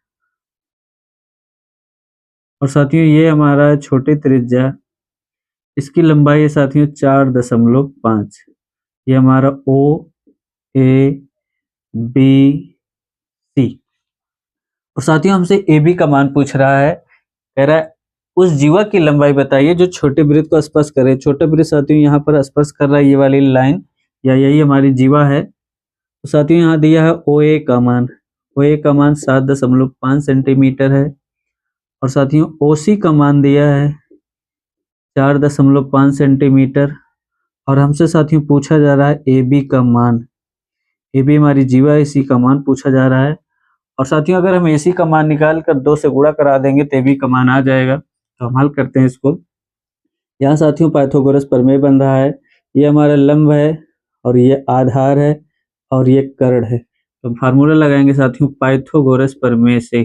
और साथियों ये हमारा है छोटी त्रिज्या, इसकी लंबाई है साथियों 4.5। ये हमारा ओ ए बी सी। और साथियों हमसे ए बी का मान पूछ रहा है, कह रहा है उस जीवा की लंबाई बताइए जो छोटे वृत्त को स्पर्श करे। छोटे वृत्त साथियों यहाँ पर स्पर्श कर रहा है ये वाली लाइन या यही हमारी जीवा है। तो साथियों यहाँ दिया है ओ ए का मान, ओ ए का मान 7.5 सेंटीमीटर है और साथियों ओ सी का मान दिया है 4.5 सेंटीमीटर और हमसे साथियों पूछा जा रहा है ए बी का मान। ए बी हमारी जीवा है, इसी का मान पूछा जा रहा है। और साथियों अगर हम एसी का मान निकाल कर 2 से गुणा करा देंगे तो एबी का मान आ जाएगा। तो हम हल करते हैं इसको। यहाँ साथियों पाइथागोरस प्रमेय बन रहा है। ये हमारा लंब है और ये आधार है और ये कर्ण है। तो फार्मूला लगाएंगे साथियों पाइथागोरस प्रमेय से।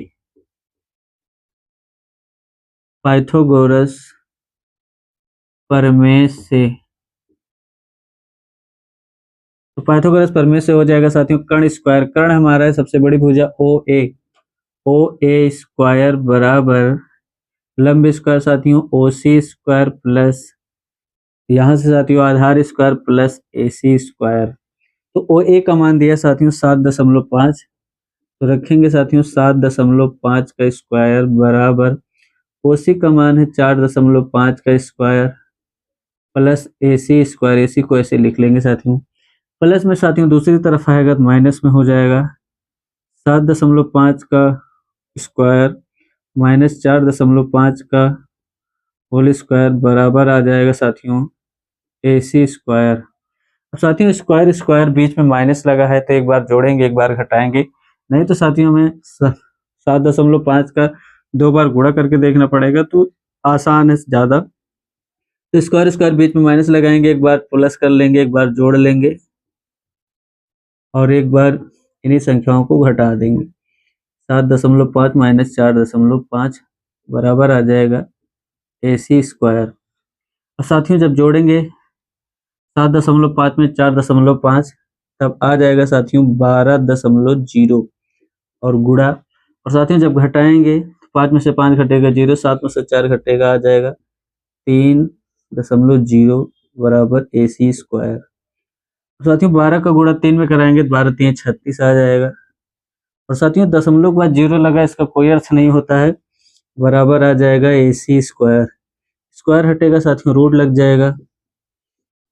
पाइथागोरस प्रमेय से तो पाइथागोरस प्रमेय से हो जाएगा साथियों कर्ण स्क्वायर। कर्ण हमारा है सबसे बड़ी भुजा ओ ए स्क्वायर बराबर लंब स्क्वायर साथियों ओ सी स्क्वायर प्लस यहाँ से साथियों आधार स्क्वायर प्लस ए सी स्क्वायर। तो ओ ए का मान दिया साथियों 7.5 तो रखेंगे साथियों 7.5 का स्क्वायर बराबर ओ सी का मान है 4.5 का स्क्वायर प्लस ए सी स्क्वायर। ए सी को ऐसे लिख लेंगे साथियों, प्लस में साथियों दूसरी तरफ आएगा तो माइनस में हो जाएगा। 7.5 का स्क्वायर माइनस 4.5 का होल स्क्वायर बराबर आ जाएगा साथियों ए सी स्क्वायर। अब साथियों स्क्वायर स्क्वायर बीच में माइनस लगा है तो एक बार जोड़ेंगे एक बार घटाएंगे, नहीं तो साथियों हमें 7.5 का 2 बार गुणा करके देखना पड़ेगा तो आसान है ज़्यादा। तो स्क्वायर स्क्वायर बीच में माइनस लगाएंगे, एक बार प्लस कर लेंगे, एक बार जोड़ लेंगे और एक बार इन्हीं संख्याओं को घटा देंगे। 7.5 माइनस 4.5 बराबर आ जाएगा ए सी स्क्वायर। और साथियों जब जोड़ेंगे 7.5 में 4.5 तब आ जाएगा साथियों 12.0 और गुणा। और साथियों जब घटाएंगे 5 में से 5 घटेगा 0, 7 में से 4 घटेगा आ जाएगा 3.0 बराबर ए सी स्क्वायर। साथियों 12 का गुणा 3 में कराएंगे तो 12 3 36 आ जाएगा। और साथियों दशमलव के बाद 0 लगा इसका कोई अर्थ नहीं होता है, बराबर आ जाएगा ए सी स्क्वायर। स्क्वायर हटेगा साथियों रूट लग जाएगा,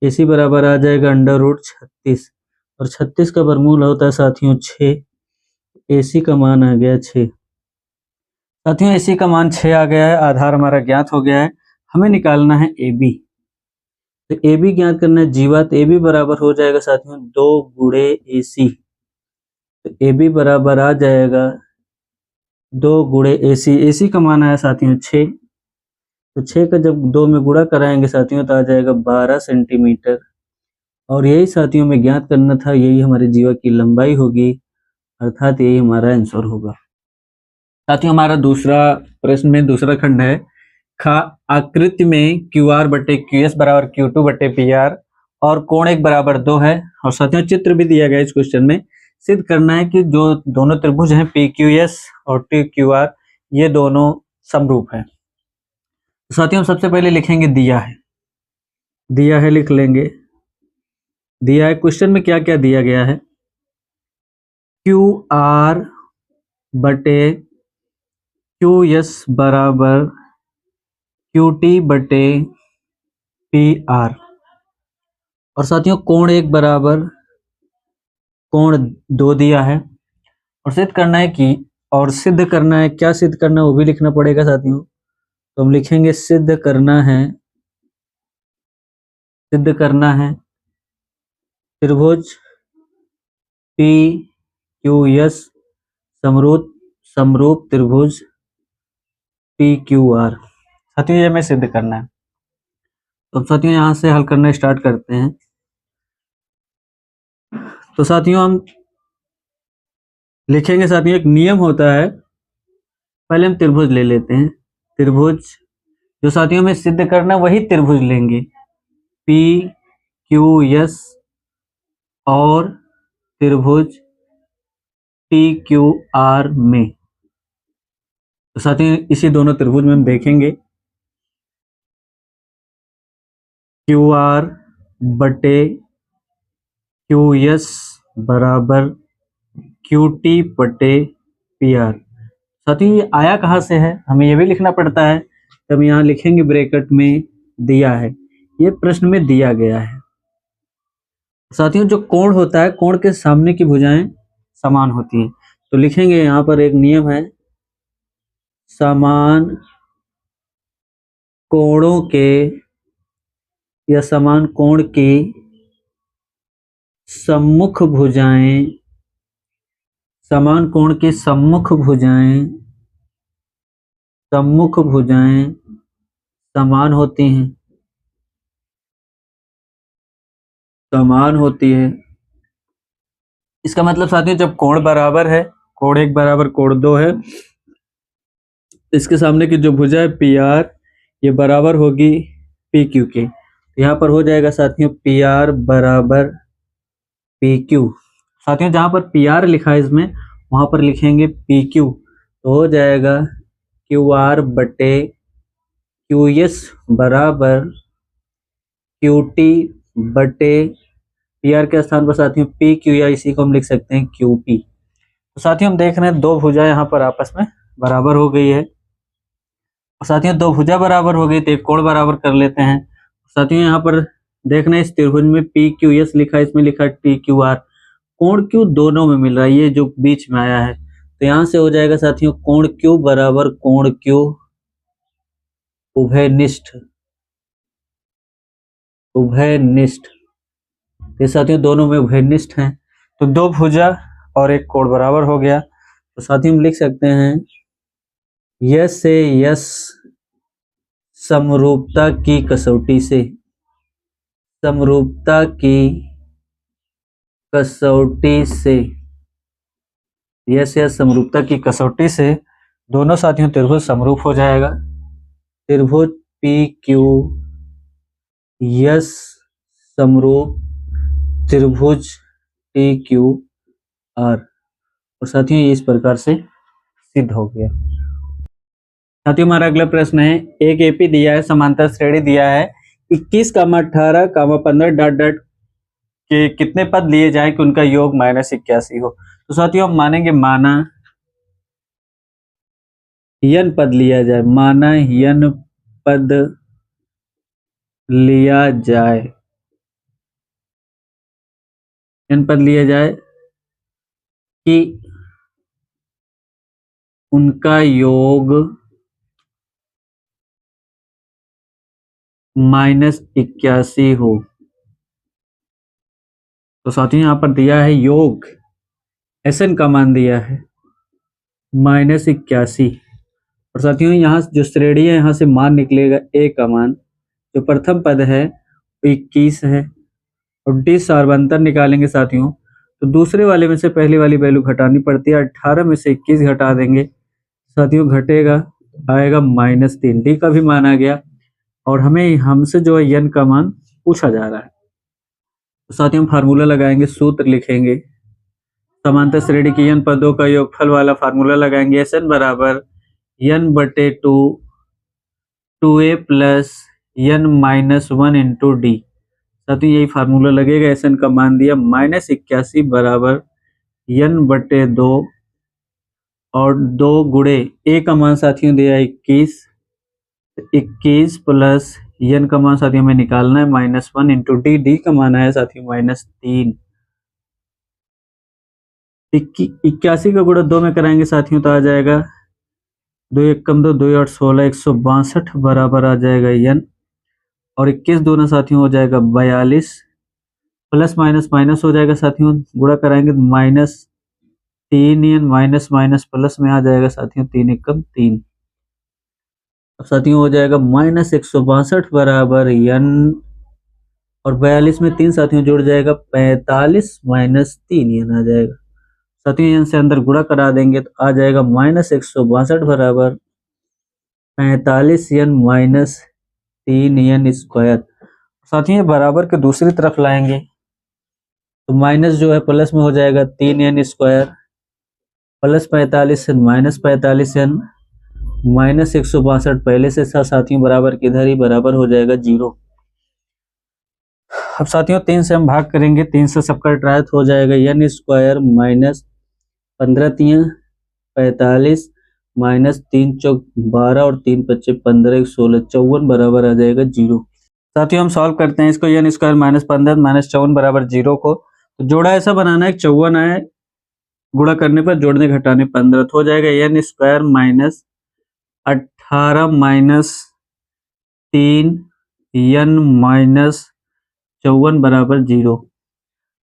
ए सी बराबर आ जाएगा √36 और 36 का वर्गमूल होता है साथियों 6। ए सी का मान आ गया 6। साथियों ए सी का मान 6 आ गया है, आधार हमारा ज्ञात हो गया है। हमें निकालना है ए बी। तो ए बी ज्ञात करना है जीवा, तो ए बी बराबर हो जाएगा साथियों 2 गुणे ए सी। तो ए बी बराबर आ जाएगा 2 गुणे ए सी। ए सी का मान आया साथियों 6, तो 6 का जब 2 में गुणा कराएंगे साथियों तो आ जाएगा 12 सेंटीमीटर। और यही साथियों में ज्ञात करना था, यही हमारे जीवा की लंबाई होगी, अर्थात यही हमारा आंसर होगा। साथियों हमारा दूसरा प्रश्न में दूसरा खंड है, आकृति में क्यू आर बटे क्यू एस बराबर क्यू टू बटे पी आर और कोण 1 बराबर 2 है। और साथियों चित्र भी दिया गया इस क्वेश्चन में। सिद्ध करना है कि जो दोनों त्रिभुज हैं पी क्यू एस और टी क्यू आर ये दोनों समरूप है। साथियों सबसे पहले लिखेंगे दिया है लिख लेंगे। दिया है क्वेश्चन में क्या क्या दिया गया है, क्यू आर बटे क्यू एस बराबर क्यू टी बटे पी आर और साथियों कोण 1 बराबर कोण 2 दिया है। और सिद्ध करना है कि सिद्ध करना है, क्या सिद्ध करना है वो भी लिखना पड़ेगा साथियों। तो हम लिखेंगे सिद्ध करना है त्रिभुज पी क्यू एस समरूप त्रिभुज पी क्यू आर। साथियों ये हमें सिद्ध करना है, तो साथियों यहाँ से हल करना स्टार्ट करते हैं। तो साथियों हम लिखेंगे, साथियों एक नियम होता है, पहले हम त्रिभुज ले लेते हैं। त्रिभुज जो साथियों हमें सिद्ध करना है वही त्रिभुज लेंगे, पी क्यू एस और त्रिभुज टी क्यू आर में। तो साथियों इसी दोनों त्रिभुज में हम देखेंगे क्यू आर बटे क्यू एस बराबर क्यू टी बटे पी आर। साथियों ये आया कहाँ से है, हमें ये भी लिखना पड़ता है, तब यहाँ लिखेंगे ब्रैकेट में दिया है, ये प्रश्न में दिया गया है। साथियों जो कोण होता है, कोण के सामने की भुजाएं समान होती हैं, तो लिखेंगे यहाँ पर एक नियम है, समान कोणों के या समान कोण की सम्मुख भुजाएं, समान कोण की सम्मुख भुजाएं समान होती हैं, समान होती है। इसका मतलब साथियों जब कोण बराबर है, कोण 1 बराबर कोण 2 है, इसके सामने की जो भुजा है पी आर, ये बराबर होगी पी क्यू के। यहाँ पर हो जाएगा साथियों पी आर बराबर पी क्यू। साथियों जहाँ पर पी आर लिखा है इसमें, वहां पर लिखेंगे पी क्यू, तो हो जाएगा क्यू आर बटे क्यू एस बराबर क्यू टी बटे पी आर के स्थान पर साथियों पी क्यू, या इसी को हम लिख सकते हैं क्यू पी। तो साथियों हम देख रहे हैं दो भुजा यहाँ पर आपस में बराबर हो गई है। साथियों दो भुजा बराबर हो गई तो एक कोण बराबर कर लेते हैं। साथियों यहाँ पर देखना इस त्रिभुज में पी क्यू एस लिखा है, इसमें लिखा है टी क्यू आर, कोण क्यू दोनों में मिल रहा है, ये जो बीच में आया है, तो यहाँ से हो जाएगा साथियों कोण क्यू बराबर कोण क्यू उभयनिष्ठ, उभयनिष्ठ। ये साथियों दोनों में उभयनिष्ठ हैं, तो दो भुजा और एक कोण बराबर हो गया। तो साथियों हम लिख सकते हैं यस से यस समरूपता की कसौटी से, समरूपता की कसौटी से, यस यस समरूपता की कसौटी से दोनों साथियों त्रिभुज समरूप हो जाएगा। त्रिभुज पी क्यू यस समरूप त्रिभुज टी क्यू आर, और साथियों ये इस प्रकार से सिद्ध हो गया। साथियों हमारा अगला प्रश्न है, एक एपी दिया है, समांतर श्रेणी दिया है, 21, 18, 15 डॉट डॉट के कितने पद लिए जाए कि उनका योग -81 हो। तो साथियों हम मानेंगे माना यन पद लिया जाए, माना यन पद लिया जाए, यन पद लिया जाए कि उनका योग -81 हो। तो साथियों यहाँ पर दिया है योग, एसएन का मान दिया है -81, और साथियों यहाँ जो श्रेणी है यहाँ से मान निकलेगा ए का मान, जो प्रथम पद है 21 है, और डी सार्वंतर निकालेंगे साथियों, तो दूसरे वाले में से पहली वाली वैल्यू घटानी पड़ती है, 18 में से 21 घटा देंगे साथियों, घटेगा आएगा -3, डी का भी मान आ गया, और हमें हमसे जो है यन का मान पूछा जा रहा है। तो साथियों हम फार्मूला लगाएंगे, सूत्र लिखेंगे, समांतर श्रेणी की यन पदों का योगफल वाला फार्मूला लगाएंगे, एस एन बराबर यन बटे 2a प्लस यन -1 इंटू डी। साथियों यही फार्मूला लगेगा, एस एन का मान दिया -81 बराबर यन बटे 2, और 2 गुणे ए का मान साथियों दिया 21 प्लस यन का मान साथियों हमें निकालना है -1 इंटू डी, डी का मान आया साथियों -3। 81 का गुणा 2 में कराएंगे साथियों तो आ जाएगा 2 एकम 2, 2 8 16, 162 बराबर आ जाएगा यन, और 21 दोनों साथियों हो जाएगा 42, प्लस माइनस माइनस हो जाएगा साथियों, गुणा कराएंगे तो -3 यन, माइनस माइनस प्लस में आ जाएगा साथियों 3 एकम 3। अब साथियों हो जाएगा -162 बराबर n, और 42 में 3 साथियों जुड़ जाएगा 45 - 3 n आ जाएगा। साथियों n से अंदर गुणा करा देंगे तो आ जाएगा -162 बराबर 45 n - 3 n स्क्वायर। साथियों बराबर के दूसरी तरफ लाएंगे तो माइनस जो है प्लस में हो जाएगा 3 n square plus 45 n -45 n -162 पहले से था साथियों बराबर के इधर ही बराबर हो जाएगा 0। अब साथियों 3 से हम भाग करेंगे, 3 से सबका ट्रायथ हो जाएगा n स्क्वायर -15 3 45 -3 चौक 12 और 3 पच्चे 15 16 54 बराबर आ जाएगा 0। साथियों हम सॉल्व करते हैं इसको, n स्क्वायर -15 -54 बराबर 0 को। तो जोड़ा ऐसा बनाना है 54 आए, गुणा करने पर जोड़ने घटाने 15 तो हो जाएगा n स्क्वायर -18 -3 n -54 बराबर 0।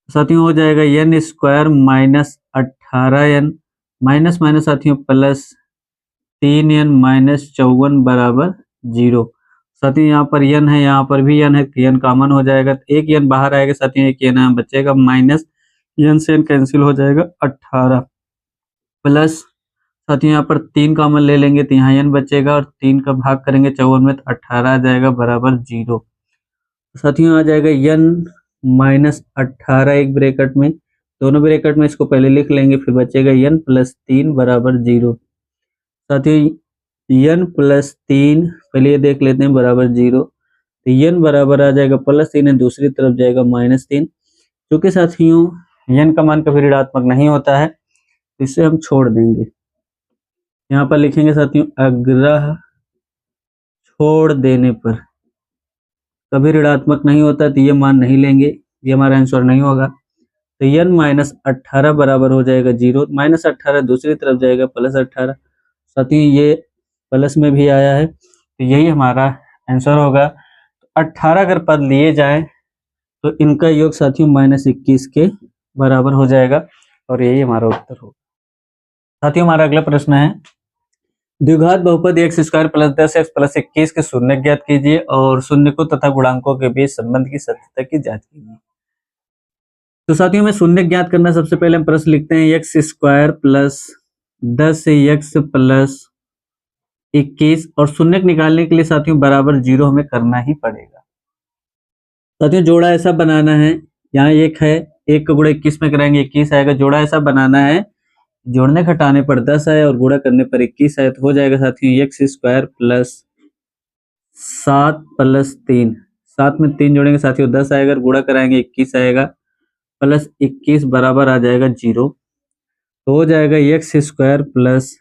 साथियों हो जाएगा n square -18 n minus minus साथियों प्लस 3 n -54 बराबर 0। साथियों यहाँ पर n है, यहाँ पर भी n है, n कॉमन हो जाएगा तो एक n बाहर आएगा साथियों, एक n बचेगा, माइनस n से n कैंसिल हो जाएगा 18 प्लस साथियों यहाँ पर 3 कॉमन ले लेंगे तो यहाँ n बचेगा और 3 का भाग करेंगे 54 में तो 18 आ जाएगा बराबर 0। साथियों आ जाएगा n -18 एक ब्रैकेट में, दोनों ब्रैकेट में इसको पहले लिख लेंगे, फिर बचेगा n + 3 बराबर 0। साथियों n + 3 पहले ये देख लेते हैं बराबर 0, तो n बराबर आ जाएगा +3 है, दूसरी तरफ जाएगा -3। क्योंकि साथियों n का मान कभी ऋणात्मक नहीं होता है तो इसे हम छोड़ देंगे। यहाँ पर लिखेंगे साथियों अग्रह छोड़ देने पर कभी ऋणात्मक नहीं होता तो ये मान नहीं लेंगे, ये हमारा आंसर नहीं होगा। तो n -18 बराबर हो जाएगा 0, -18 दूसरी तरफ जाएगा +18। साथियों ये प्लस में भी आया है तो यही हमारा आंसर होगा। 18 अगर पद लिए जाएं तो इनका योग साथियों -21 के बराबर हो जाएगा और यही हमारा उत्तर होगा। साथियों हमारा अगला प्रश्न है, द्विघात बहुपद x स्क्वायर + 10x + 21 के शून्य ज्ञात कीजिए और शून्यकों तथा गुणांकों के बीच संबंध की सत्यता की जांच कीजिए। तो साथियों में शून्य ज्ञात करना, सबसे पहले हम प्रश्न लिखते हैं x स्क्वायर + 10x + 21 और शून्य निकालने के लिए साथियों बराबर 0 हमें करना ही पड़ेगा। साथियों जोड़ा ऐसा बनाना है, यहाँ एक है, 1 का गुणा 21 में कराएंगे 21 आएगा, जोड़ा ऐसा बनाना है जोड़ने घटाने पर 10 आए और गुणा करने पर 21 आए तो हो जाएगा साथियों x स्क्वायर + 7 + 3, 7 में 3 जोड़ेंगे साथियों 10 आएगा, गुणा कराएंगे 21 आएगा, प्लस 21 बराबर आ जाएगा 0। तो हो जाएगा x स्क्वायर +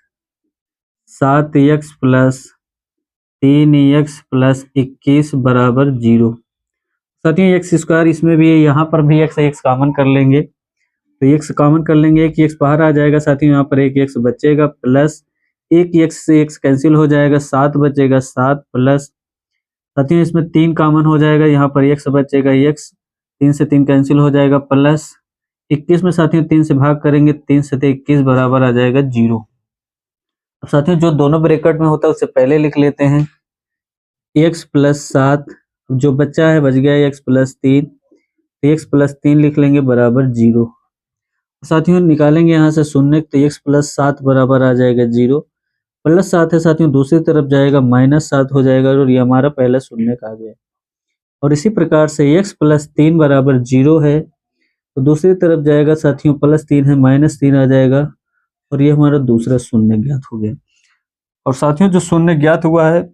7x + 3x + 21 बराबर 0। साथियों x स्क्वायर इसमें भी है, यहाँ पर भी x कॉमन कर लेंगे, तो x कॉमन कर लेंगे, एक x बाहर आ जाएगा साथियों, यहाँ पर एक x बचेगा, प्लस एक x से x कैंसिल हो जाएगा, 7 बचेगा, 7 प्लस साथियों इसमें 3 कॉमन हो जाएगा, यहाँ पर x बचेगा, x 3 से 3 कैंसिल हो जाएगा, प्लस 21 में साथियों 3 से भाग करेंगे, 3 से 21 बराबर आ जाएगा 0। अब साथियों जो दोनों ब्रैकेट में होता है उससे पहले लिख लेते हैं x + 7, जो बच्चा है बच गया x + 3, x + 3 लिख लेंगे बराबर 0। साथियों निकालेंगे यहाँ से शून्य तो x + 7 बराबर आ जाएगा 0, प्लस 7 है साथियों दूसरी तरफ जाएगा -7 हो जाएगा और ये हमारा पहला शून्य आ गया। और इसी प्रकार से x + 3 बराबर 0 है तो दूसरी तरफ जाएगा साथियों, +3 है -3 आ जाएगा और ये हमारा दूसरा शून्य ज्ञात हो गया। और साथियों जो शून्य ज्ञात हुआ है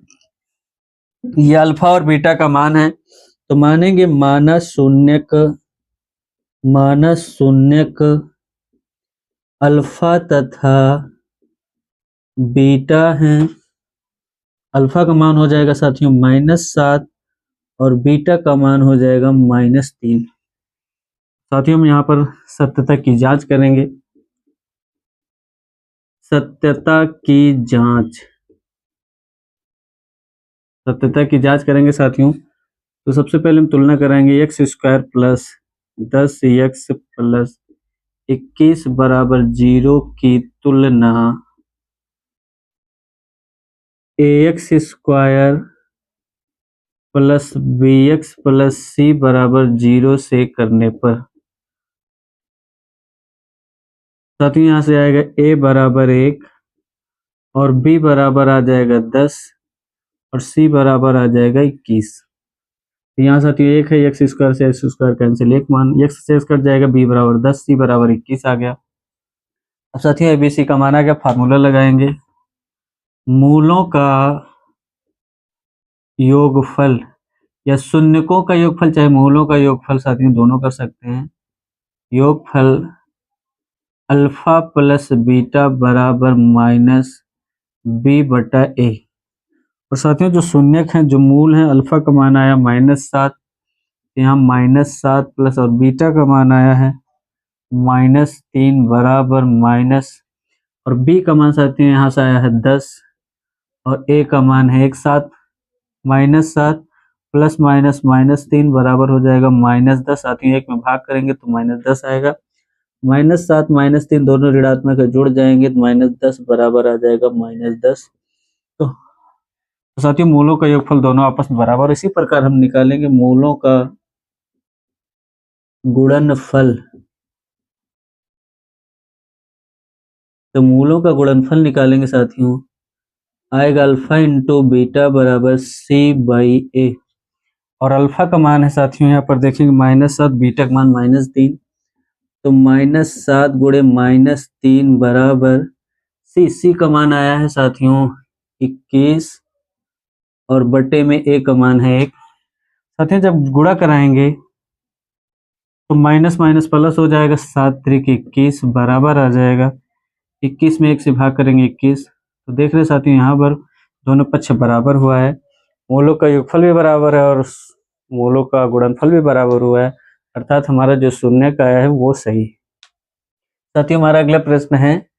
ये अल्फा और बीटा का मान है, तो मानेंगे मानस शून्यक अल्फा तथा बीटा है। अल्फा का मान हो जाएगा साथियों -7 और बीटा का मान हो जाएगा -3। साथियों हम यहाँ पर सत्यता की जांच करेंगे, सत्यता की जांच करेंगे साथियों। तो सबसे पहले हम तुलना कराएंगे x स्क्वायर + 10x + 21 बराबर 0 की तुलना ax² plus bx plus c बराबर 0 से करने पर साथियों यहाँ से आएगा a बराबर 1 और b बराबर आ जाएगा 10 और c बराबर आ जाएगा 21। तो यहाँ साथियों एक है x² से x² कैंसिल, एक मान x से x कट जाएगा, b बराबर 10 c बराबर 21 आ गया। अब साथियों abc का मान आ गया, फार्मूला लगाएंगे। मूलों का योगफल या शून्यकों का योगफल चाहे मूलों का योगफल साथियों दोनों कर सकते हैं। योगफल अल्फा प्लस बीटा बराबर माइनस b बटा a। और साथियों जो शून्यक हैं, जो मूल हैं, अल्फा का मान आया -7, यहाँ -7 प्लस और बीटा का मान आया है -3 बराबर माइनस और b का मान साथियों यहाँ से आया है 10 और a का मान है 7 -7 प्लस माइनस -3 बराबर हो जाएगा -10। साथियों एक में भाग करेंगे तो -10 आएगा। -7 -3 दोनों ऋणात्मक है, जुड़ जाएंगे तो -10 बराबर आ जाएगा -10। तो साथियों मूलों का योगफल दोनों आपस में बराबर, इसी प्रकार हम निकालेंगे मूलों का गुणनफल। तो मूलों का गुणनफल निकालेंगे साथियों, आएगा अल्फा इंटू बीटा बराबर c/a और अल्फा का मान है साथियों यहाँ पर देखेंगे -7, बीटा का मान -3, तो -7 गुणे -3 बराबर c का मान आया है साथियों 21 और बटे में a का मान है 1। साथियों जब गुणा कराएंगे तो माइनस माइनस प्लस हो जाएगा, 7 त्रिक 21 बराबर आ जाएगा 21 में 1 से भाग करेंगे 21। तो देख रहे साथियों यहाँ पर दोनों पक्ष बराबर हुआ है, मूलों का योगफल भी बराबर है और मूलों का गुणनफल भी बराबर हुआ है, अर्थात हमारा जो शून्य का आया है वो सही। साथियों हमारा अगला प्रश्न है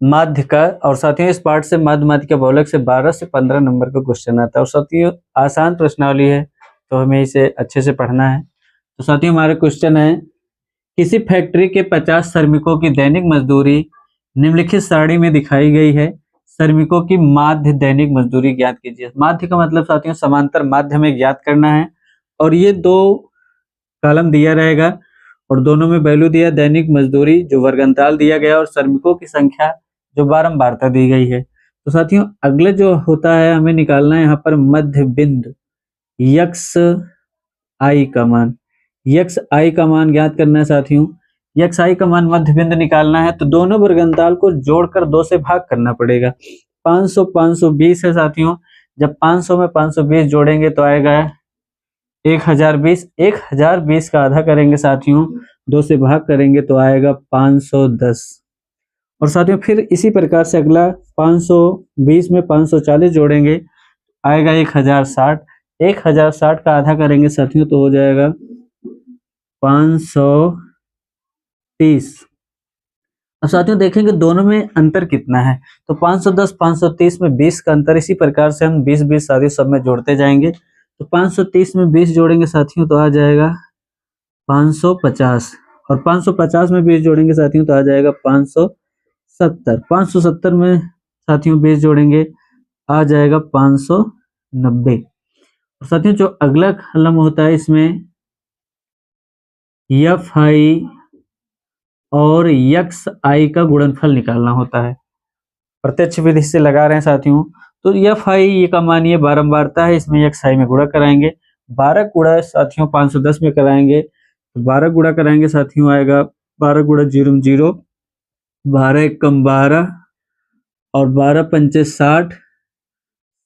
माध्य का, और साथियों इस पार्ट से माध्य का बहुलक से 12 से 15 नंबर का क्वेश्चन आता है और साथियों आसान प्रश्नावली है तो हमें इसे अच्छे से पढ़ना है। तो साथियों हमारा क्वेश्चन है किसी फैक्ट्री के 50 श्रमिकों की दैनिक मजदूरी निम्नलिखित सारणी में दिखाई गई है, श्रमिकों की माध्य दैनिक मजदूरी ज्ञात कीजिए। माध्य का मतलब साथियों समांतर माध्य में ज्ञात करना है और ये दो कॉलम दिया रहेगा और दोनों में वैल्यू दिया, दैनिक मजदूरी जो वर्गंताल दिया गया और श्रमिकों की संख्या जो बारंबारता दी गई है। तो साथियों अगले जो होता है हमें निकालना है यहाँ पर मध्य बिंदु यक्स आई का मान, यक्स आई का मान ज्ञात करना है साथियों। यक्स आई का मान मध्य बिंदु निकालना है तो दोनों वर्गंताल को जोड़कर 2 से भाग करना पड़ेगा। 500 520 है साथियों, जब 500 में 520 जोड़ेंगे तो आएगा 1020, 1020 का आधा करेंगे साथियों, 2 से भाग करेंगे तो आएगा 510। और साथियों फिर इसी प्रकार से अगला 520 में 540 जोड़ेंगे आएगा 1060, 1060 का आधा करेंगे साथियों तो हो जाएगा 530। अब साथियों देखेंगे दोनों में अंतर कितना है, तो 510 530 में 20 का अंतर, इसी प्रकार से हम 20 साथियों सब में जोड़ते जाएंगे। तो 530 में 20 जोड़ेंगे साथियों तो आ जाएगा 550 और 550 में 20 जोड़ेंगे साथियों तो आ जाएगा 570, 570 में साथियों 20 जोड़ेंगे आ जाएगा 590। और साथियों जो अगला कॉलम होता है इसमें एफ आई और यक्स आई का गुणनफल निकालना होता है, प्रत्यक्ष विधि से लगा रहे हैं साथियों। तो एफ आई ये का मान ये बारंबारता है, इसमें यक्स आई में गुणा कराएंगे, 12 गुणा साथियों 510 में कराएंगे तो 12 गुणा कराएंगे साथियों आएगा 12 गुणा 0 0, 12 एकम 12 और 12 पंचे 60,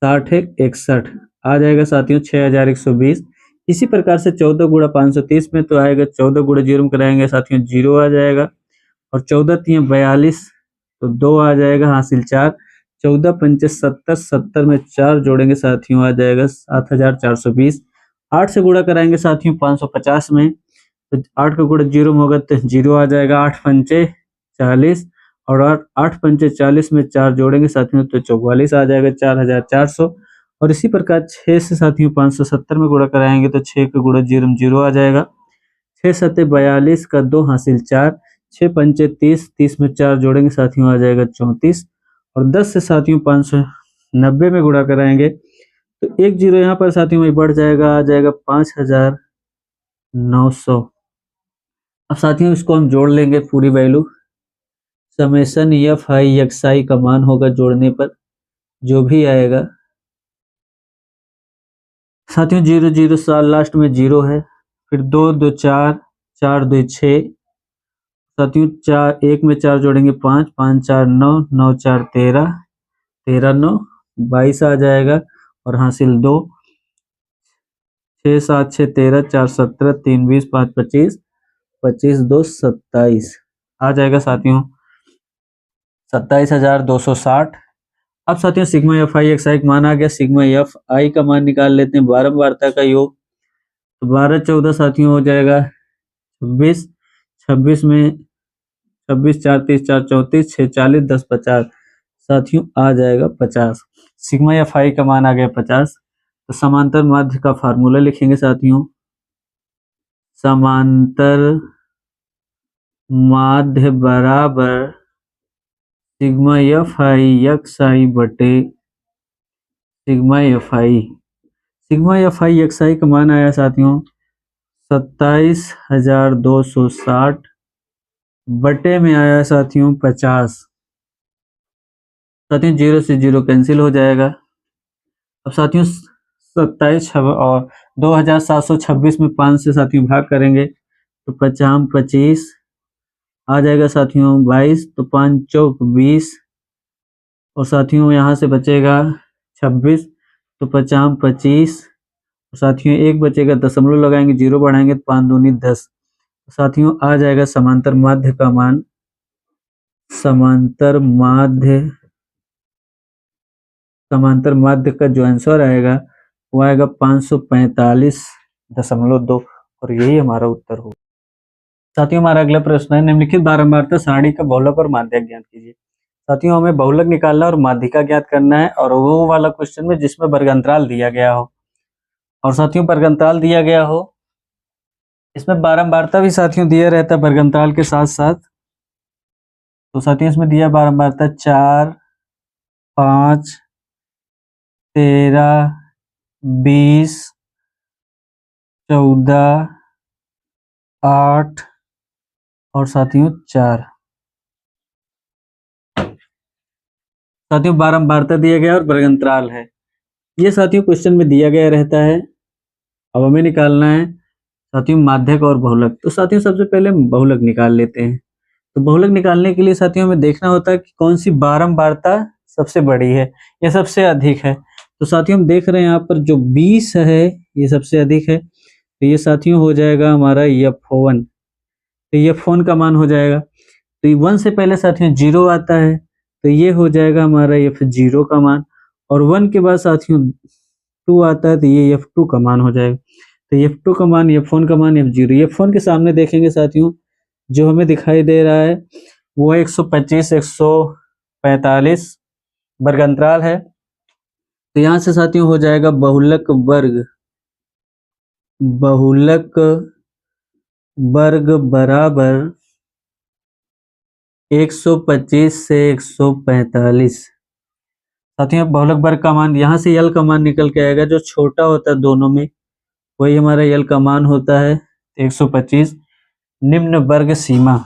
60 एक 61 आ जाएगा साथियों 6120। इसी प्रकार से 14 गुणा 530 में तो आएगा 14 गुणा 0 में कराएंगे साथियों 0 आ जाएगा और 14 3 42 तो 2 आ जाएगा हासिल 4, 14 पंचे 70, 70 में 4 जोड़ेंगे साथियों आ जाएगा 7420। 8 से गुणा कराएंगे साथियों 550 में तो 8 का गुणा 0 में होगा तो 0 आ जाएगा, 8 पंचे 40 और 8 पंचे 40 में 4 जोड़ेंगे साथियों तो 44 आ जाएगा 4400। और इसी प्रकार 6 से साथियों 570 में गुणा कराएंगे तो 6 का गुणा 0 0 आ जाएगा, 6 7 42 का 2 हासिल 4, 6 पंचे 30, 30 में 4 जोड़ेंगे साथियों आ जाएगा 34 और 10 से साथियों 90 में गुणा कराएंगे तो एक जीरो यहाँ पर साथियों में बढ़ जाएगा, आ जाएगा 5900। अब साथियों इसको हम जोड़ लेंगे पूरी value, summation f i x i का मान होगा जोड़ने पर जो भी आएगा। साथियों 0 0 साल लास्ट में 0 है, फिर 2 2 4 4 2 6, साथियों 4 1 में 4 जोड़ेंगे 5 5 4 9 9 4 13 13 9 22 आ जाएगा और हासिल 2 6 7 6 13 4 17 3 20 5 25 25 2 27 आ जाएगा साथियों 27,260। अब साथियों sigma f i x i का मान आ गया, सिग्मा एफ आई का मान निकाल लेते हैं, बारंबारता का योग। तो 12 14 साथियों हो जाएगा 26, 26 में 26 4 30 4 34 6 40 10 50 साथियों आ जाएगा 50। सिग्मा एफ आई का मान आ गया 50। तो समांतर माध्य का फार्मूला लिखेंगे साथियों, समांतर माध्य बराबर sigma f i x i बटे sigma f i. Sigma f i x i का मान आया साथियों 27,260 बटे में आया साथियों 50। साथियों 0 से 0 कैंसिल हो जाएगा। अब साथियों 27 और 2726 में 5 से साथियों भाग करेंगे तो 50 25 आ जाएगा साथियों 22, तो 5 चौक 20 और साथियों यहाँ से बचेगा 26, तो 50 25 और साथियों एक बचेगा, दशमलव लगाएंगे 0 बढ़ाएंगे तो 5 दूनी 10। साथियों आ जाएगा समांतर माध्य का मान, समांतर माध्य का जो आंसर आएगा वो आएगा 545.2 और यही हमारा उत्तर होगा। साथियों हमारा अगला प्रश्न है, निम्नलिखित बारंबारता सारणी का बहुलक और माध्यक ज्ञात कीजिए। साथियों हमें बहुलक निकालना और माध्यिका ज्ञात करना है और वो वाला क्वेश्चन में जिसमें वर्गांतराल दिया गया हो। और साथियों वर्गांतराल दिया गया हो, इसमें बारंबारता भी साथियों दिया रहता है वर्गांतराल के साथ साथ। तो साथियों इसमें दिया बारंबारता 4 5 13 20 14 8 और साथियों 4। साथियों बारंबारता दिया गया और वर्गांतराल है, ये साथियों क्वेश्चन में दिया गया रहता है। अब हमें निकालना है साथियों माध्यक और बहुलक। तो साथियों सबसे पहले बहुलक निकाल लेते हैं। तो बहुलक निकालने के लिए साथियों हमें देखना होता है कि कौन सी बारंबारता सबसे बड़ी है या सबसे अधिक है। तो साथियों हम देख रहे हैं यहाँ पर जो 20 है ये सबसे अधिक है, तो ये साथियों हो जाएगा हमारा F1। तो F1 का मान हो जाएगा, तो 1 से पहले साथियों 0 आता है तो ये हो जाएगा हमारा F0 का मान, और 1 के बाद साथियों 2 आता है तो ये F2 का मान हो जाएगा। तो F2 का मान, F1 का मान, F0। F1 के सामने देखेंगे साथियों जो हमें दिखाई दे रहा है वो 125 145 वर्गांतराल है। तो यहाँ से साथियों हो जाएगा बहुलक वर्ग बराबर 125 से 145। साथियों बहुलक वर्ग का मान, यहाँ से यल का मान निकल के आएगा, जो छोटा होता है दोनों में वही हमारा यल का मान होता है 125। निम्न वर्ग सीमा।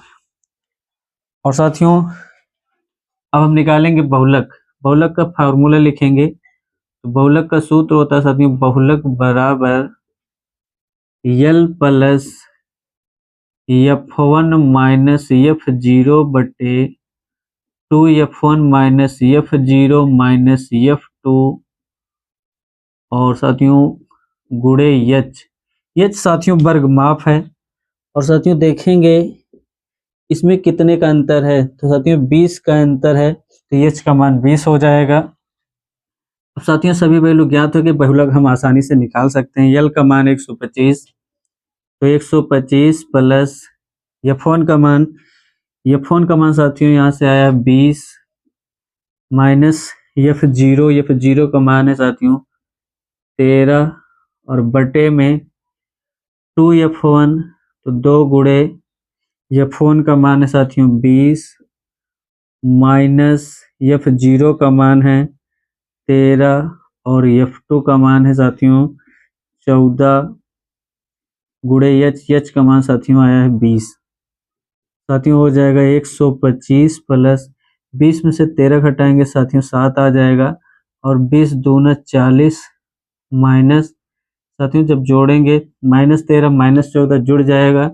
और साथियों अब हम निकालेंगे बहुलक। बहुलक का फार्मूला लिखेंगे, तो बहुलक का सूत्र होता है साथियों बहुलक बराबर यल प्लस F1 माइनस F0 बटे 2F1 minus F0 minus F2 और साथियों गुणे H साथियों वर्ग माप है। और साथियों देखेंगे इसमें कितने का अंतर है, तो साथियों 20 का अंतर है, तो H का मान 20 हो जाएगा। अब साथियों सभी वैल्यू ज्ञात हो गए, बहुलक हम आसानी से निकाल सकते हैं। यल का मान 125, तो 125 प्लस F1 का मान, F1 का मान साथियों यहाँ से आया 20 माइनस F0 का मान है साथियों 13 और बटे में 2F1, तो 2 गुणे F1 का मान है साथियों 20 माइनस F0 का मान है 13 और F2 का मान है साथियों 14 गुणे एच का मान साथियों आया है 20। साथियों हो जाएगा 125 प्लस 20 में से 13 घटाएंगे साथियों 7 आ जाएगा, और 20 दूना 40 माइनस साथियों जब जोड़ेंगे -13 -14 जुड़ जाएगा,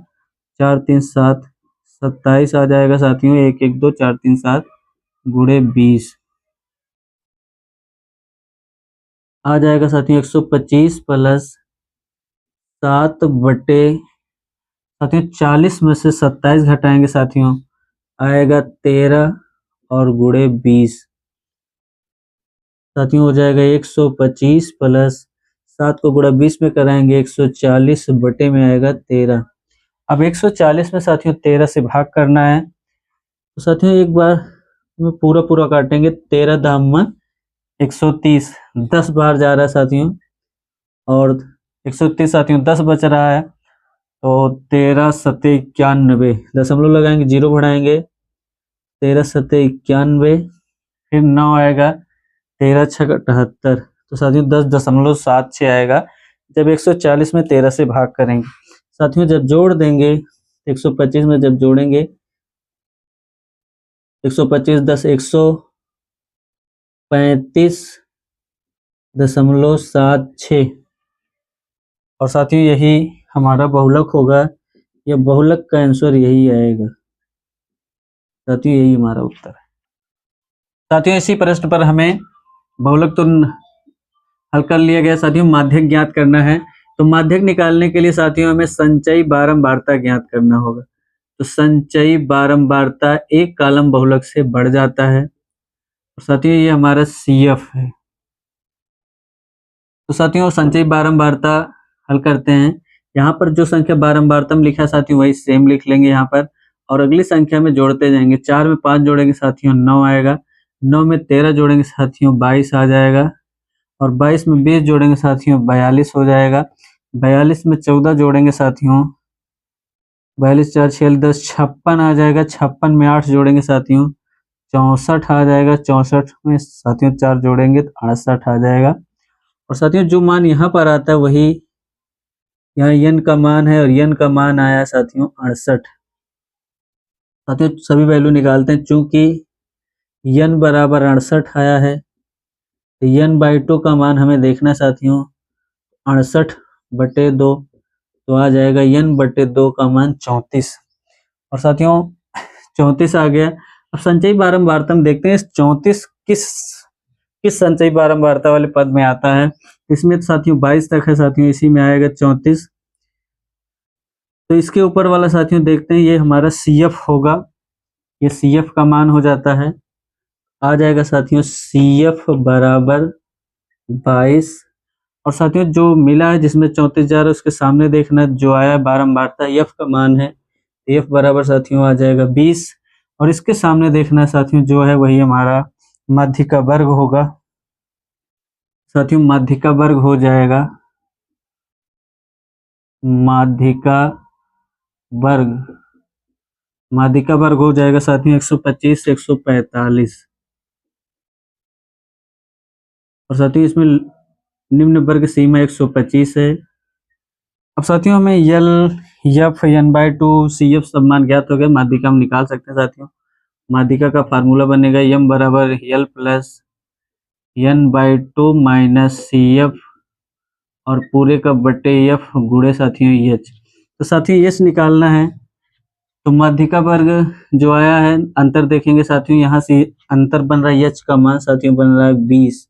4 3 7 27 आ जाएगा साथियों, 1 1 2 4 3 7 गुणे 20 आ जाएगा साथियों 125 प्लस 7 बटे साथियों 40 में से 27 घटाएंगे साथियों आएगा 13 और गुणे 20 साथियों हो जाएगा 125 प्लस 7 को गुणा 20 में कराएंगे 140 बटे में आएगा 13। अब 140 में साथियों 13 से भाग करना है, तो साथियों एक बार पूरा पूरा काटेंगे, 13 दाम में 130 10 बार जा रहा है साथियों, और 130 साथियों 10 बच रहा है, तो 13 सत्ते 91 दशमलव लगाएंगे, 0 बढ़ाएंगे 13 सत्ते 91, फिर 9 आएगा 13 छक 78, तो साथियों 10.76 आएगा जब 140 में 13 से भाग करेंगे। साथियों जब जोड़ देंगे 125 में जब जोड़ेंगे 125 10 135.76, और साथियों यही हमारा बहुलक होगा, या बहुलक का आंसर यही आएगा साथियों, यही हमारा उत्तर है। साथियों इसी प्रश्न पर हमें बहुलक तो हल कर लिया गया साथियों, माध्यक ज्ञात करना है। तो माध्यक निकालने के लिए साथियों हमें संचयी बारंबारता ज्ञात करना होगा। तो संचयी बारंबारता एक कालम बहुलक से बढ़ जाता है, तो साथियों ये हमारा CF है। तो साथियों संचयी बारंबारता हल करते हैं, यहाँ पर जो संख्या बारंबारता में लिखा है साथियों वही सेम लिख लेंगे यहाँ पर, और अगली संख्या में जोड़ते जाएंगे। 4 में 5 जोड़ेंगे साथियों 9 आएगा, 9 में 13 जोड़ेंगे साथियों 22 आ जाएगा, और 22 में 20 जोड़ेंगे साथियों 42 हो जाएगा, 42 में 14 जोड़ेंगे साथियों 42 4 6 10 56 आ जाएगा, 56 में 8 जोड़ेंगे साथियों 64 आ जाएगा, 64 में साथियों 4 जोड़ेंगे तो 68 आ जाएगा। और साथियों जो मान यहाँ पर आता है वही यहाँ n का मान है, और n का मान आया साथियों 68। साथियों सभी वैल्यू निकालते हैं, चूंकि n बराबर 68 आया है तो n/2 का मान हमें देखना साथियों 68/2, तो आ जाएगा n/2 का मान 34, और साथियों 34 आ गया। अब संचयी बारंबारता में देखते हैं 34 किस संचयी बारंबारता वाले पद में आता है। इसमें तो साथियों 22 तक है साथियों, इसी में आएगा 34। तो इसके ऊपर वाला साथियों देखते हैं, ये हमारा CF होगा, ये CF का मान हो जाता है, आ जाएगा साथियों CF बराबर 22। और साथियों जो मिला है जिसमें 34 जा रहा है उसके सामने देखना जो आया है बारंबारता F का मान है, F बराबर साथियों आ जाएगा 20, और इसके सामने देखना साथियों जो है वही हमारा माध्यिका वर्ग होगा। साथियों माध्यिका वर्ग हो जाएगा, माध्यिका वर्ग हो जाएगा साथियों 125 से 145, और साथियों इसमें निम्न वर्ग सीमा 125 है। अब साथियों हमें L F n/2 CF सब मान ज्ञात हो गए, माध्यिका हम निकाल सकते हैं साथियों। माध्यिका का फार्मूला बनेगा m बराबर L plus n/2 minus CF और पूरे का बटे F गुणे साथियों H। तो साथियों H निकालना है, तो माध्यिका वर्ग जो आया है अंतर देखेंगे साथियों, यहाँ से अंतर बन रहा है H का मान साथियों बन रहा है 20।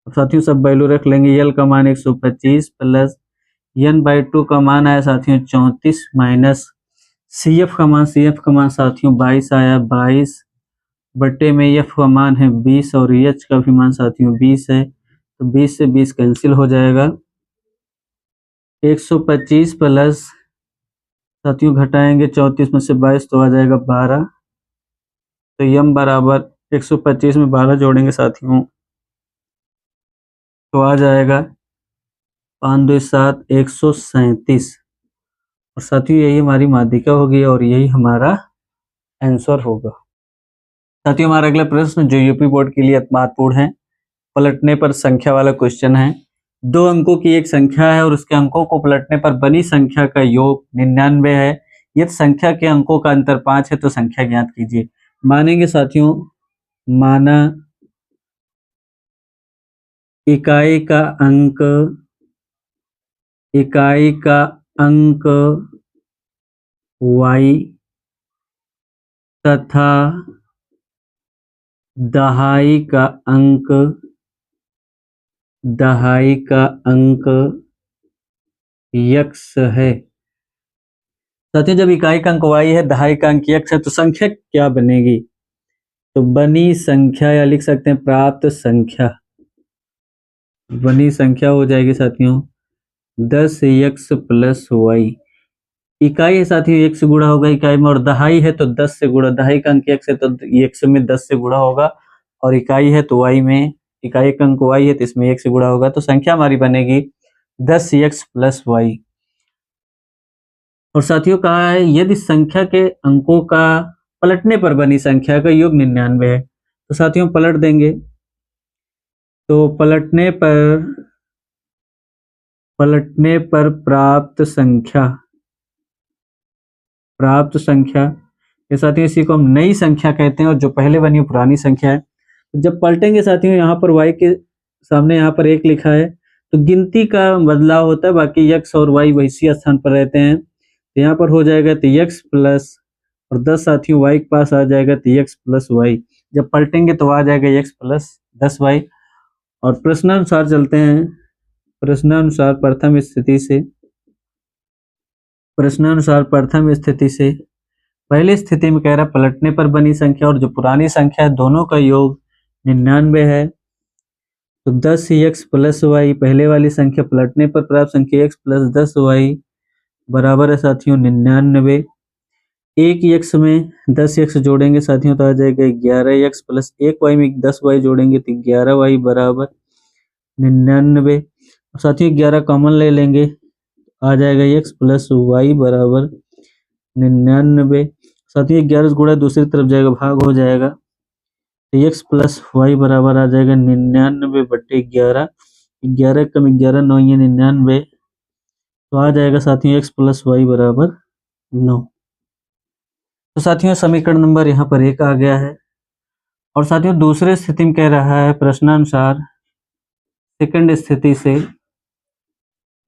साथियों सब वैल्यू रख लेंगे, L का मान 125 प्लस n/2 का मान आया साथियों 34 माइनस CF का मान साथियों 22 आया, 22 बटे में F का मान है 20 और H का भी मान साथियों 20 है, तो 20 से 20 कैंसिल हो जाएगा। 125 प्लस साथियों घटाएंगे 34 में से 22 तो आ जाएगा 12, तो m बराबर 125 में 12 जोड़ेंगे साथियों तो आ जाएगा 5 2 7 137, और साथियों यही हमारी माध्यिका होगी और यही हमारा आंसर होगा। साथियों हमारा अगला प्रश्न जो यूपी बोर्ड के लिए महत्वपूर्ण है, पलटने पर संख्या वाला क्वेश्चन है। 2 अंकों की एक संख्या है और उसके अंकों को पलटने पर बनी संख्या का योग 99 है। यदि संख्या के अंकों का अंतर 5 है तो संख्या ज्ञात कीजिए। मानेंगे साथियों, माना इकाई का अंक y तथा दहाई का अंक x है। साथियों जब इकाई का अंक y है, दहाई का अंक x है, तो संख्या क्या बनेगी? तो बनी संख्या, या लिख सकते हैं प्राप्त संख्या, बनी संख्या हो जाएगी साथियों 10x प्लस y। इकाई है साथियों, x से गुणा होगा इकाई में, और दहाई है तो 10 से गुणा, दहाई का अंक x है तो x में 10 से गुणा होगा, और इकाई है तो y में, इकाई का अंक y है तो इसमें 1 से गुणा होगा, तो संख्या हमारी बनेगी 10x प्लस y। और साथियों कहा है यदि संख्या के अंकों का पलटने पर बनी संख्या का योग 99 है, तो साथियों पलट देंगे, तो पलटने पर प्राप्त संख्या ये साथियों, इसी को हम नई संख्या कहते हैं, और जो पहले बनी वो पुरानी संख्या है। तो जब पलटेंगे साथियों, यहाँ पर y के सामने यहाँ पर 1 लिखा है, तो गिनती का बदलाव होता है, बाकी x और y वही स्थान पर रहते हैं। तो यहाँ पर हो जाएगा तो x प्लस, और 10 साथियों y के पास आ जाएगा तो x प्लस y। जब पलटेंगे तो आ जाएगा x प्लस 10y। और प्रश्नानुसार चलते हैं, प्रश्नानुसार प्रथम स्थिति से पहली स्थिति में कह रहा है पलटने पर बनी संख्या और जो पुरानी संख्या है दोनों का योग 99 है। तो 10x प्लस वाई, पहले वाली संख्या पलटने पर प्राप्त संख्या x प्लस 10y बराबर है साथियों 99। एक x में 10x जोड़ेंगे साथियों तो आ जाएगा 11x, प्लस 1y में 10y जोड़ेंगे तो 11y बराबर 99। साथियों 11 कॉमन ले लेंगे, आ जाएगा x प्लस वाई बराबर 99। साथियों 11 से गुणा दूसरी तरफ जाएगा, भाग हो जाएगा, तो x प्लस वाई बराबर आ जाएगा 99/11। 11 कम 11 9 है 99, तो आ जाएगा साथियों x प्लस वाई बराबर 9। तो साथियों समीकरण नंबर यहाँ पर 1 आ गया है। और साथियों दूसरे स्थिति में कह रहा है प्रश्नानुसार सेकंड स्थिति से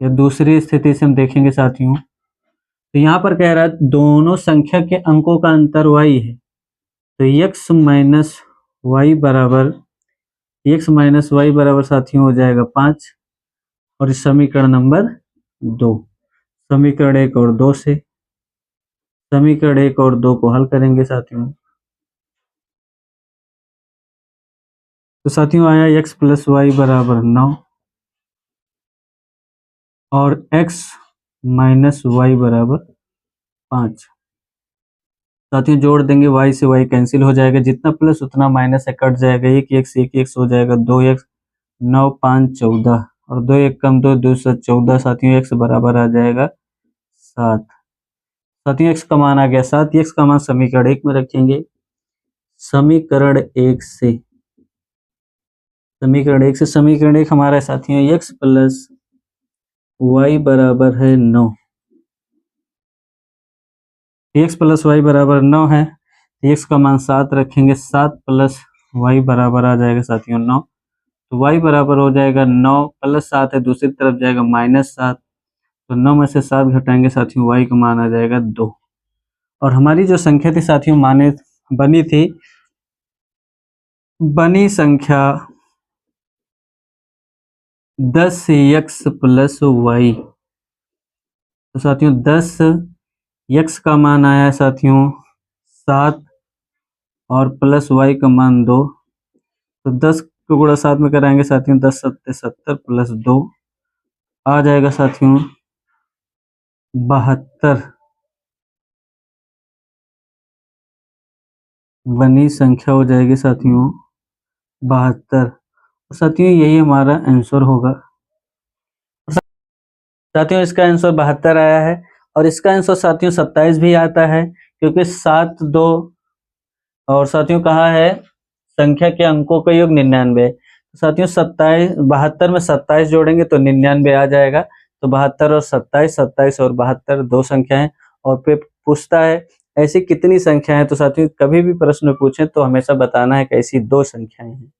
या दूसरी स्थिति से हम देखेंगे साथियों, तो यहाँ पर कह रहा है दोनों संख्या के अंकों का अंतर y है, तो x माइनस वाई बराबर साथियों हो जाएगा 5। और इस समीकरण नंबर 2, समीकरण 1 और 2 से समीकरण 1 और 2 को हल करेंगे साथियों, तो साथियों आया x प्लस वाई बराबर 9 और x माइनस वाई बराबर 5। साथियों जोड़ देंगे, y से y कैंसिल हो जाएगा, जितना प्लस उतना माइनस है कट जाएगा, 1x हो जाएगा 2x, 9 5 14 और 2 1 कम 2 2 7 14। साथियों x बराबर आ जाएगा 7। साथियों x का मान आ गया 7। x का मान समीकरण 1 में रखेंगे, समीकरण 1 से समीकरण 1 हमारा साथियों x प्लस वाई बराबर है 9। x प्लस वाई बराबर 9 है, x का मान 7 रखेंगे, 7 प्लस वाई बराबर आ जाएगा साथियों 9। तो y बराबर हो जाएगा 9 प्लस 7 है दूसरी तरफ जाएगा -7, तो 9 में से 7 घटाएंगे साथियों y का मान आ जाएगा 2। और हमारी जो संख्या थी साथियों बनी संख्या 10x प्लस वाई। तो साथियों 10x का मान आया साथियों 7 और प्लस y का मान 2, तो 10 को गुणा 7 में कराएंगे साथियों 10 7 70 प्लस 2 आ जाएगा साथियों 72। बनी संख्या हो जाएगी साथियों 72। साथियों यही हमारा आंसर होगा। साथियों इसका आंसर 72 आया है, और इसका आंसर साथियों 27 भी आता है, क्योंकि 7 2 और साथियों कहा है संख्या के अंकों का योग 99। साथियों 72 में 27 जोड़ेंगे तो 99 आ जाएगा। तो 72 और 27, 27 और 72 दो संख्याएं। और फिर पूछता है ऐसी कितनी संख्याएं हैं। तो साथियों कभी भी प्रश्न पूछे तो हमेशा बताना है कि ऐसी दो संख्याएं हैं।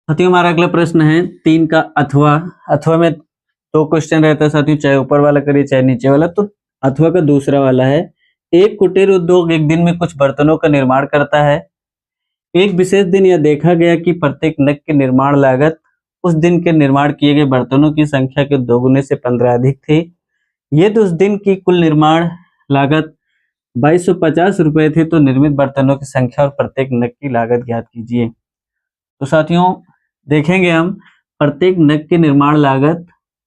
साथियों हमारा अगला प्रश्न है 3 का अथवा। अथवा में दो क्वेश्चन रहता है साथियों, चाहे ऊपर वाला करिए चाहे नीचे वाला। तो अथवा का दूसरा वाला है, एक कुटीर उद्योग एक दिन में कुछ बर्तनों का निर्माण करता है। एक विशेष दिन यह देखा गया कि प्रत्येक नग की निर्माण लागत उस दिन के निर्माण किए गए बर्तनों की संख्या के 2 गुने से 15 अधिक थी। यदि उस दिन की कुल निर्माण लागत 2250 रुपए थी तो निर्मित बर्तनों की संख्या और प्रत्येक नग की लागत ज्ञात कीजिए। तो साथियों देखेंगे हम प्रत्येक नग की निर्माण लागत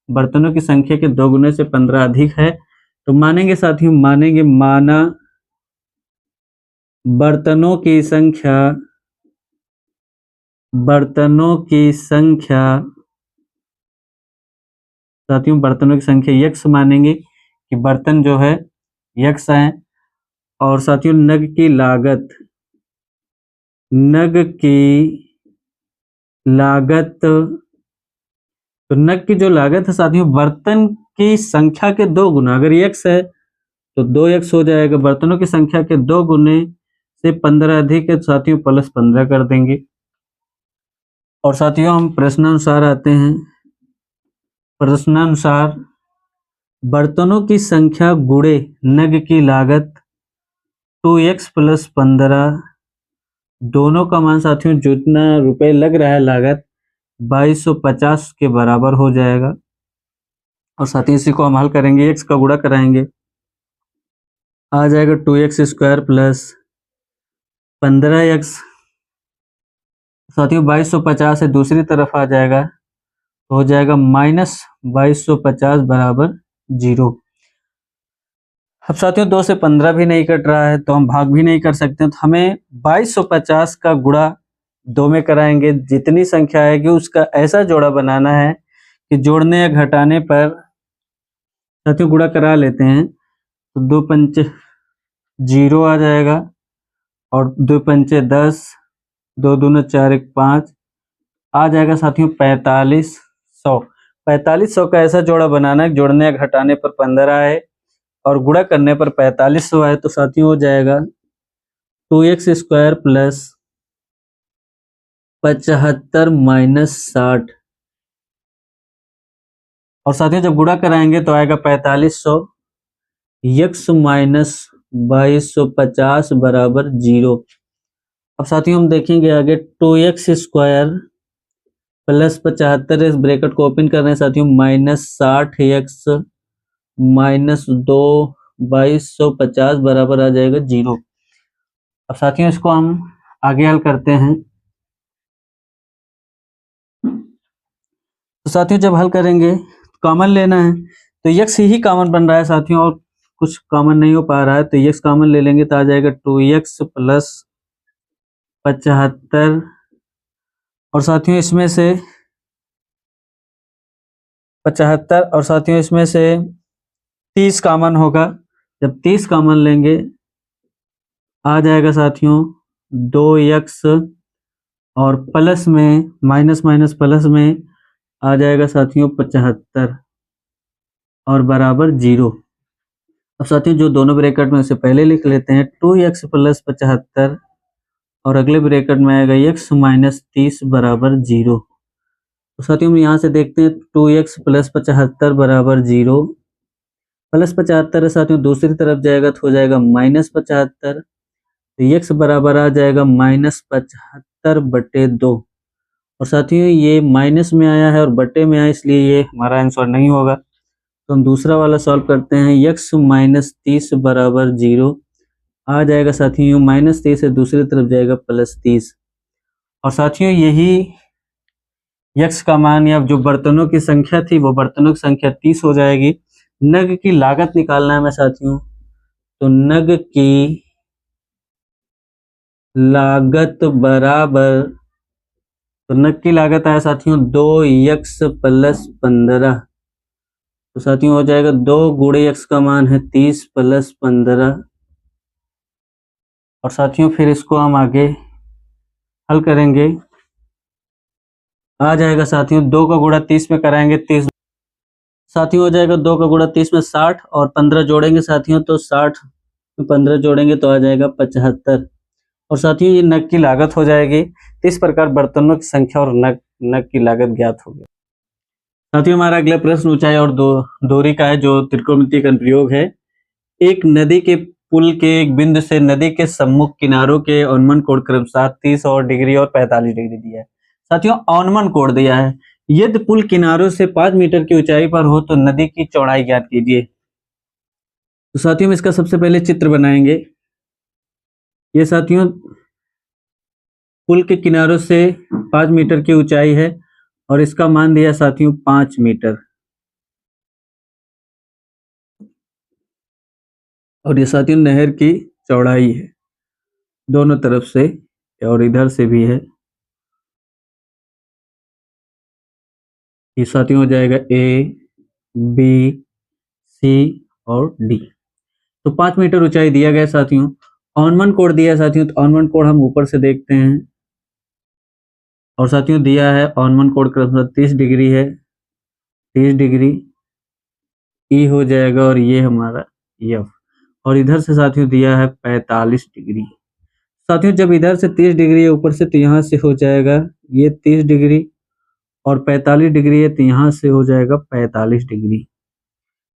बर्तनों की संख्या के 2 गुने से 15 अधिक है। तो मानेंगे साथियों, मानेंगे माना बर्तनों की संख्या साथियों बर्तनों की संख्या यक्स मानेंगे कि बर्तन जो है यक्स है। और साथियों नग की लागत तो नग की जो लागत है साथियों बर्तन की संख्या के 2 गुना, अगर यक्स है तो 2x हो जाएगा। बर्तनों की संख्या के 2 गुने से 15 अधिक है, साथियों प्लस 15 कर देंगे। और साथियों हम प्रश्नानुसार आते हैं। प्रश्नानुसार बर्तनों की संख्या गुणे नग की लागत 2x प्लस 15, दोनों का मान साथियों जितना रुपए लग रहा है लागत 2250 के बराबर हो जाएगा। और साथियों इसी को हम हल करेंगे, x का गुणा कराएंगे, आ जाएगा 2x स्क्वायर प्लस 15x। साथियों 2250 से दूसरी तरफ आ जाएगा तो हो जाएगा माइनस 2250 बराबर 0। अब साथियों 2 से 15 भी नहीं कट रहा है तो हम भाग भी नहीं कर सकते। तो हमें 2250 का गुणा 2 में कराएंगे। जितनी संख्या आएगी उसका ऐसा जोड़ा बनाना है कि जोड़ने या घटाने पर साथियों गुणा करा लेते हैं तो 2 पंचे 0 आ जाएगा और 2 पंचे 10, 2 दूना 4 1 5 आ जाएगा साथियों 4500। 4500 का ऐसा जोड़ा बनाना है जोड़ने या घटाने पर 15 आए और गुणा करने पर 4500 आए। तो साथियों हो जाएगा 2x स्क्वायर प्लस 75 माइनस 60। और साथियों जब गुणा कराएंगे तो आएगा 4500 x माइनस 2250 बराबर 0। अब साथियों हम देखेंगे आगे 2x स्क्वायर प्लस 75, इस ब्रैकेट को ओपन कर रहे हैं साथियों, माइनस 60x माइनस 2 2250 बराबर आ जाएगा 0। अब साथियों इसको हम आगे हल करते हैं। तो साथियों जब हल करेंगे कॉमन लेना है तो x ही कॉमन बन रहा है साथियों और कुछ कॉमन नहीं हो पा रहा है तो x कॉमन ले लेंगे तो आ जाएगा 2x प्लस 75। और साथियों इसमें से 75 और साथियों इसमें से 30 कॉमन होगा। जब 30 कॉमन लेंगे आ जाएगा साथियों 2x और प्लस में माइनस माइनस प्लस में आ जाएगा साथियों 75 और बराबर 0। अब साथियों जो दोनों ब्रैकेट में से पहले लिख लेते हैं 2x प्लस 75 और अगले ब्रैकेट में आएगा x माइनस 30 बराबर 0। तो साथियों हम यहाँ से देखते हैं 2x प्लस 75 बराबर 0, प्लस 75 है साथियों दूसरी तरफ जाएगा तो हो जाएगा माइनस 75। तो x बराबर आ जाएगा माइनस 75 बटे 2। और साथियों ये माइनस में आया है और बटे में आया इसलिए ये हमारा आंसर नहीं होगा। तो हम दूसरा वाला सॉल्व करते हैं, x माइनस 30 बराबर 0 आ जाएगा साथियों, माइनस 30 से दूसरी तरफ जाएगा प्लस 30। और साथियों यही x का मान या जो बर्तनों की संख्या थी वो बर्तनों की संख्या 30 हो जाएगी। नग की लागत निकालना है हमें साथियों, तो नग की लागत बराबर, तो नग की लागत आया साथियों 2x प्लस 15। तो साथियों हो जाएगा 2 गुणे x का मान है 30 प्लस 15 और साथियों फिर इसको हम आगे हल करेंगे। आ जाएगा साथियों 2 का गुणा 30 में कराएंगे 30 साथियों हो जाएगा 2 का गुणा 30 में 60 और 15 जोड़ेंगे साथियों तो 60 में 15 जोड़ेंगे तो आ जाएगा 75। और साथियों ये नग की लागत हो जाएगी। तो इस प्रकार बर्तनों की संख्या और नग की लागत ज्ञात हो गई। साथियों हमारा अगला प्रश्न ऊंचाई और दूरी का है जो त्रिकोणमितीय का अनुप्रयोग है। एक नदी के पुल के एक बिंदु से नदी के सम्मुख किनारों के औन्मन कोण क्रमशः 30 और डिग्री और 45 डिग्री दिया है। साथियों औन्मन कोण दिया है। यदि पुल किनारों से 5 मीटर की ऊंचाई पर हो तो नदी की चौड़ाई ज्ञात कीजिए। तो साथियों इसका सबसे पहले चित्र बनाएंगे। ये साथियों पुल के किनारों से 5 मीटर की ऊंचाई है और इसका मान दिया साथियों 5 मीटर। और ये साथियों नहर की चौड़ाई है दोनों तरफ से और इधर से भी है। ये साथियों हो जाएगा ए, बी, सी और डी। तो 5 मीटर ऊंचाई दिया गया साथियों। औन्मन कोण दिया साथियों तो औन्मन कोण हम ऊपर से देखते हैं और साथियों दिया है औन्मन कोण क्रमशः 30 डिग्री है, 30 डिग्री ई हो जाएगा और ये हमारा एफ। और इधर से साथियों दिया है 45 डिग्री। साथियों जब इधर से 30 डिग्री है ऊपर से तो यहाँ से हो जाएगा ये 30 डिग्री और 45 डिग्री है तो यहाँ से हो जाएगा 45 डिग्री।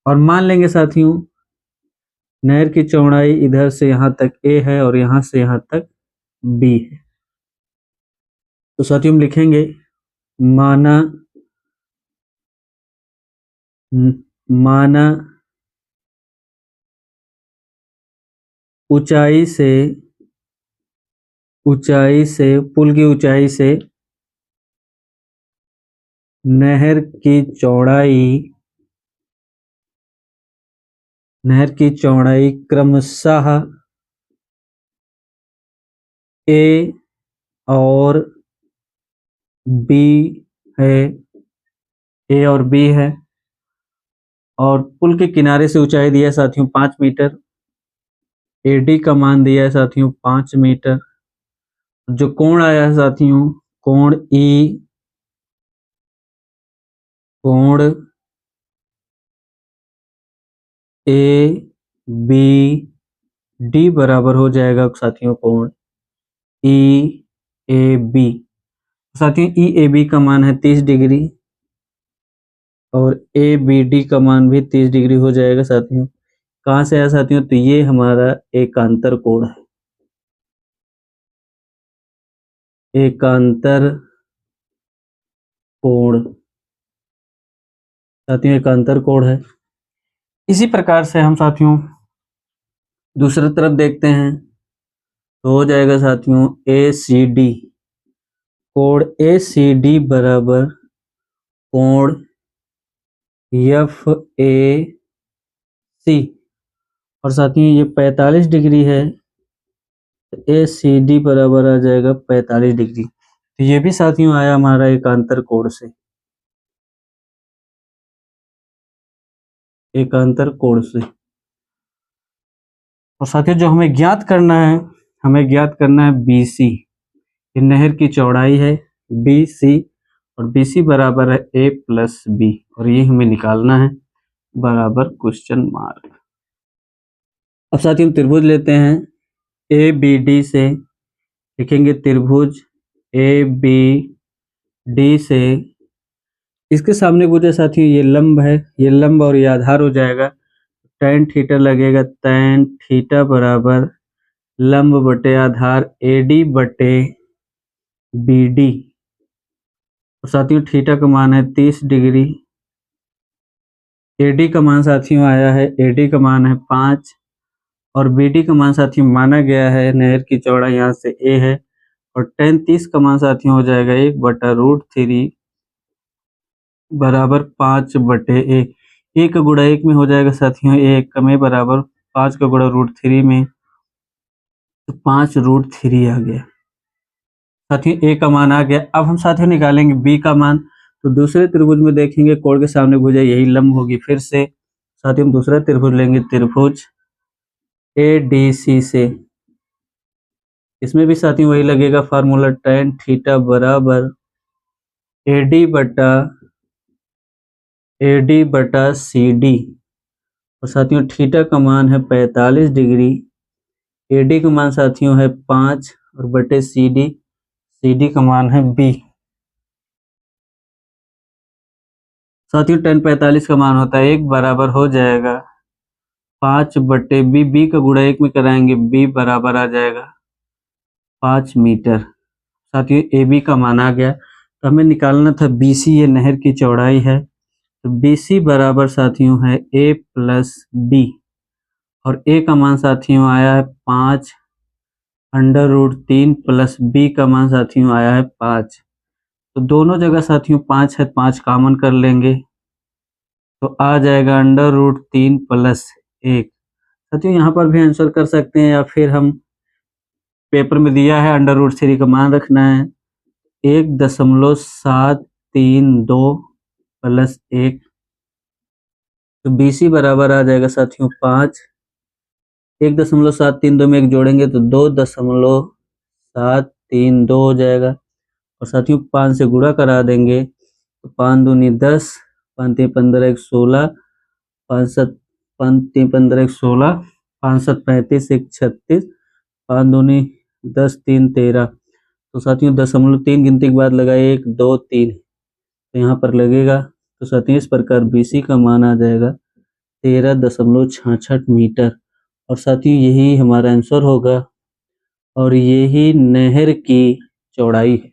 और मान लेंगे साथियों नहर की चौड़ाई इधर से यहाँ तक ए है और यहाँ से यहाँ तक बी है। तो साथियों हम लिखेंगे माना ऊंचाई से पुल की ऊंचाई से नहर की चौड़ाई क्रमशः ए और बी है, ए और बी है। और पुल के किनारे से ऊंचाई दिया है साथियों 5 मीटर। एडी का मान दिया है साथियों 5 मीटर। जो कोण आया है साथियों कोण ई, कोण ए बी डी बराबर हो जाएगा साथियों कोण ई ए बी। साथियों ई ए बी का मान है 30 डिग्री और ए बी डी का मान भी 30 डिग्री हो जाएगा साथियों। कहाँ से आया साथियों तो ये हमारा एकांतर कोण है, एकांतर कोण साथियों एकांतर कोण है। इसी प्रकार से हम साथियों दूसरी तरफ देखते हैं तो हो जाएगा साथियों ए सी डी। कोण ए सी डी बराबर कोण एफ ए सी। और साथियों ये 45 डिग्री है तो ए सी डी बराबर आ जाएगा 45 डिग्री। तो ये भी साथियों आया हमारा एकांतर कोण से, एकांतर कोण से। और साथियों जो हमें ज्ञात करना है BC। ये नहर की चौड़ाई है BC और BC बराबर है A प्लस B और ये हमें निकालना है बराबर क्वेश्चन मार्क। अब साथियों हम त्रिभुज लेते हैं ABD से, लिखेंगे त्रिभुज ABD से इसके सामने पूछे साथियों ये लंब है, ये लंब और ये आधार हो जाएगा। tan थीटा लगेगा, tan थीटा बराबर लंब बटे आधार AD बटे BD। और साथियों थीटा का मान है 30 डिग्री। AD का मान साथियों आया है, AD का मान है 5 और BD का मान साथियों माना गया है नहर की चौड़ाई यहाँ से A है और tan 30 का मान साथियों हो जाएगा 1/√3 बराबर 5 बटे A। 1 का गुणा 1 में हो जाएगा साथियों 1 का में बराबर 5 का गुणा √3 में तो 5√3 आ गया साथियों। A का मान आ गया। अब हम साथियों निकालेंगे B का मान। तो दूसरे त्रिभुज में देखेंगे कोण के सामने भुजा यही लंब होगी। फिर से साथियों हम दूसरा त्रिभुज लेंगे, त्रिभुज ADC से इसमें भी साथियों वही लगेगा फार्मूला, tan थीटा बराबर AD बटा CD। और साथियों थीटा का मान है 45 डिग्री, AD का मान साथियों है 5 और बटे CD का मान है B। साथियों tan 45 का मान होता है 1 बराबर हो जाएगा 5 बटे B का गुणा 1 में कराएंगे, B बराबर आ जाएगा 5 मीटर। साथियों AB का मान आ गया, तो हमें निकालना था BC, ये नहर की चौड़ाई है, तो BC बराबर साथियों है A प्लस B, और A का मान साथियों आया है 5 √3 प्लस B का मान साथियों आया है 5। तो दोनों जगह साथियों 5 है, 5 कॉमन कर लेंगे तो आ जाएगा √3 प्लस 1। साथियों यहाँ पर भी आंसर कर सकते हैं, या फिर हम पेपर में दिया है √3 का मान रखना है 1.732 प्लस 1। तो BC बराबर आ जाएगा साथियों 5, 1.732 में 1 जोड़ेंगे तो 2.732 हो जाएगा, और साथियों 5 से गुणा करा देंगे तो 5 दूनी 10, 5 3 15 1 16, 5 7 5 3 15 1 16, 5 7 35 1 36, 5 दूनी 10 3 13। तो साथियों 0.3 गिनती के बाद लगाए 1 2 3, तो यहाँ पर लगेगा। तो साथियों इस प्रकार BC का मान आ जाएगा 13.66 मीटर, और साथियों यही हमारा आंसर होगा, और यही नहर की चौड़ाई है।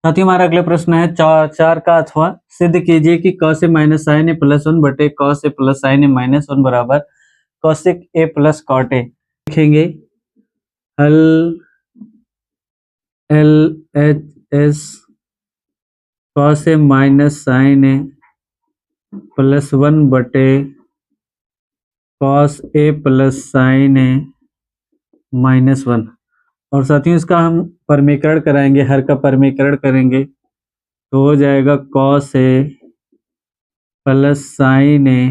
साथियों हमारा अगला प्रश्न है 4 का अथवा सिद्ध कीजिए कि cos A minus sin A plus 1 बटे cos A plus sin A minus 1 बराबर cosec A plus cot A। लिखेंगे हल LHS cos A minus sin A plus 1 बटे cos A plus sin A minus 1। और साथियों इसका हम परमीकरण कराएंगे, हर का परमीकरण करेंगे तो हो जाएगा cos A plus sin A।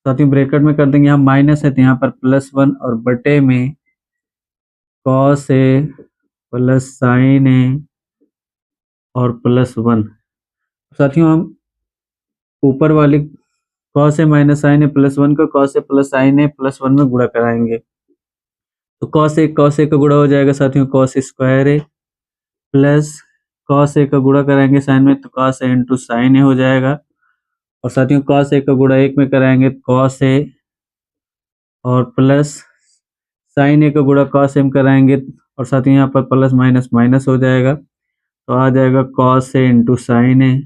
साथियों ब्रैकेट में कर देंगे, यहाँ माइनस है तो यहाँ पर +1, और बटे में cos A plus sin A और +1। साथियों हम ऊपर वाली cos A minus sin A plus 1 को cos A plus sin A plus 1 में गुणा कराएंगे, तो cos A का गुणा हो जाएगा साथियों cos square A, plus cos A का गुणा कराएंगे sin में तो cos A into sin A हो जाएगा, और साथियों cos A का गुणा 1 में कराएंगे cos A, और प्लस sin A का गुणा cos M कराएंगे, और साथियों यहाँ पर प्लस माइनस माइनस हो जाएगा, तो आ जाएगा cos A into sin A,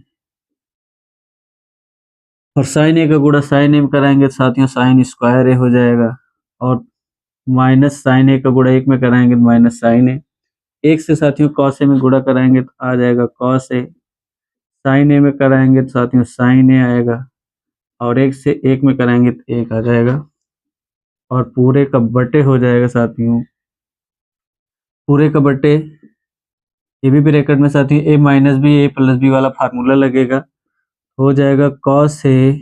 और sin A का गुणा sin M कराएंगे तो साथियों sin स्क्वायर A हो जाएगा, और माइनस sin A का गुणा 1 में कराएंगे तो माइनस sin A, 1 से साथियों cos A में गुणा कराएंगे तो आ जाएगा cos A, sin A में कराएंगे तो साथियों sin A आएगा, और 1 से 1 में कराएंगे तो 1 आ जाएगा, और पूरे का बटे हो जाएगा साथियों, पूरे का बटे, ये भी ब्रैकेट में साथियों A minus B A plus B वाला फार्मूला लगेगा, हो जाएगा cos A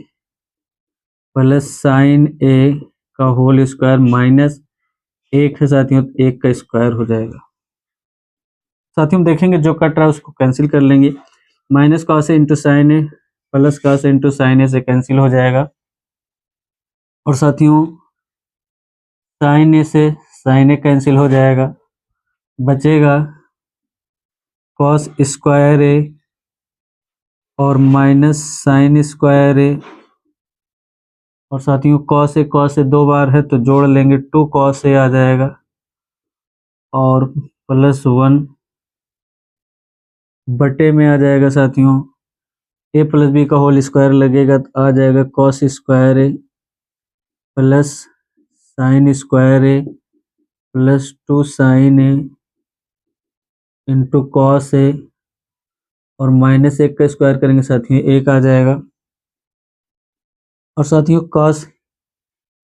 plus sin A का होल स्क्वायर माइनस 1 है साथियों, 1 का स्क्वायर हो जाएगा। साथियों हम देखेंगे जो कट रहा है उसको कैंसिल कर लेंगे, minus cos A into sine A plus cos A into sine A से कैंसिल हो जाएगा, और साथियों साइन ए से साइन ए कैंसिल हो जाएगा, बचेगा cos स्क्वायर A और माइनस साइन स्क्वायर A, और साथियों cos A 2 बार है तो जोड़ लेंगे 2 cos A आ जाएगा, और प्लस 1 बटे में आ जाएगा साथियों A प्लस B का होल स्क्वायर लगेगा तो आ जाएगा cos square A plus sine square A plus 2 sine A into cos A, और माइनस 1 का स्क्वायर करेंगे साथियों 1 आ जाएगा, और साथियों cos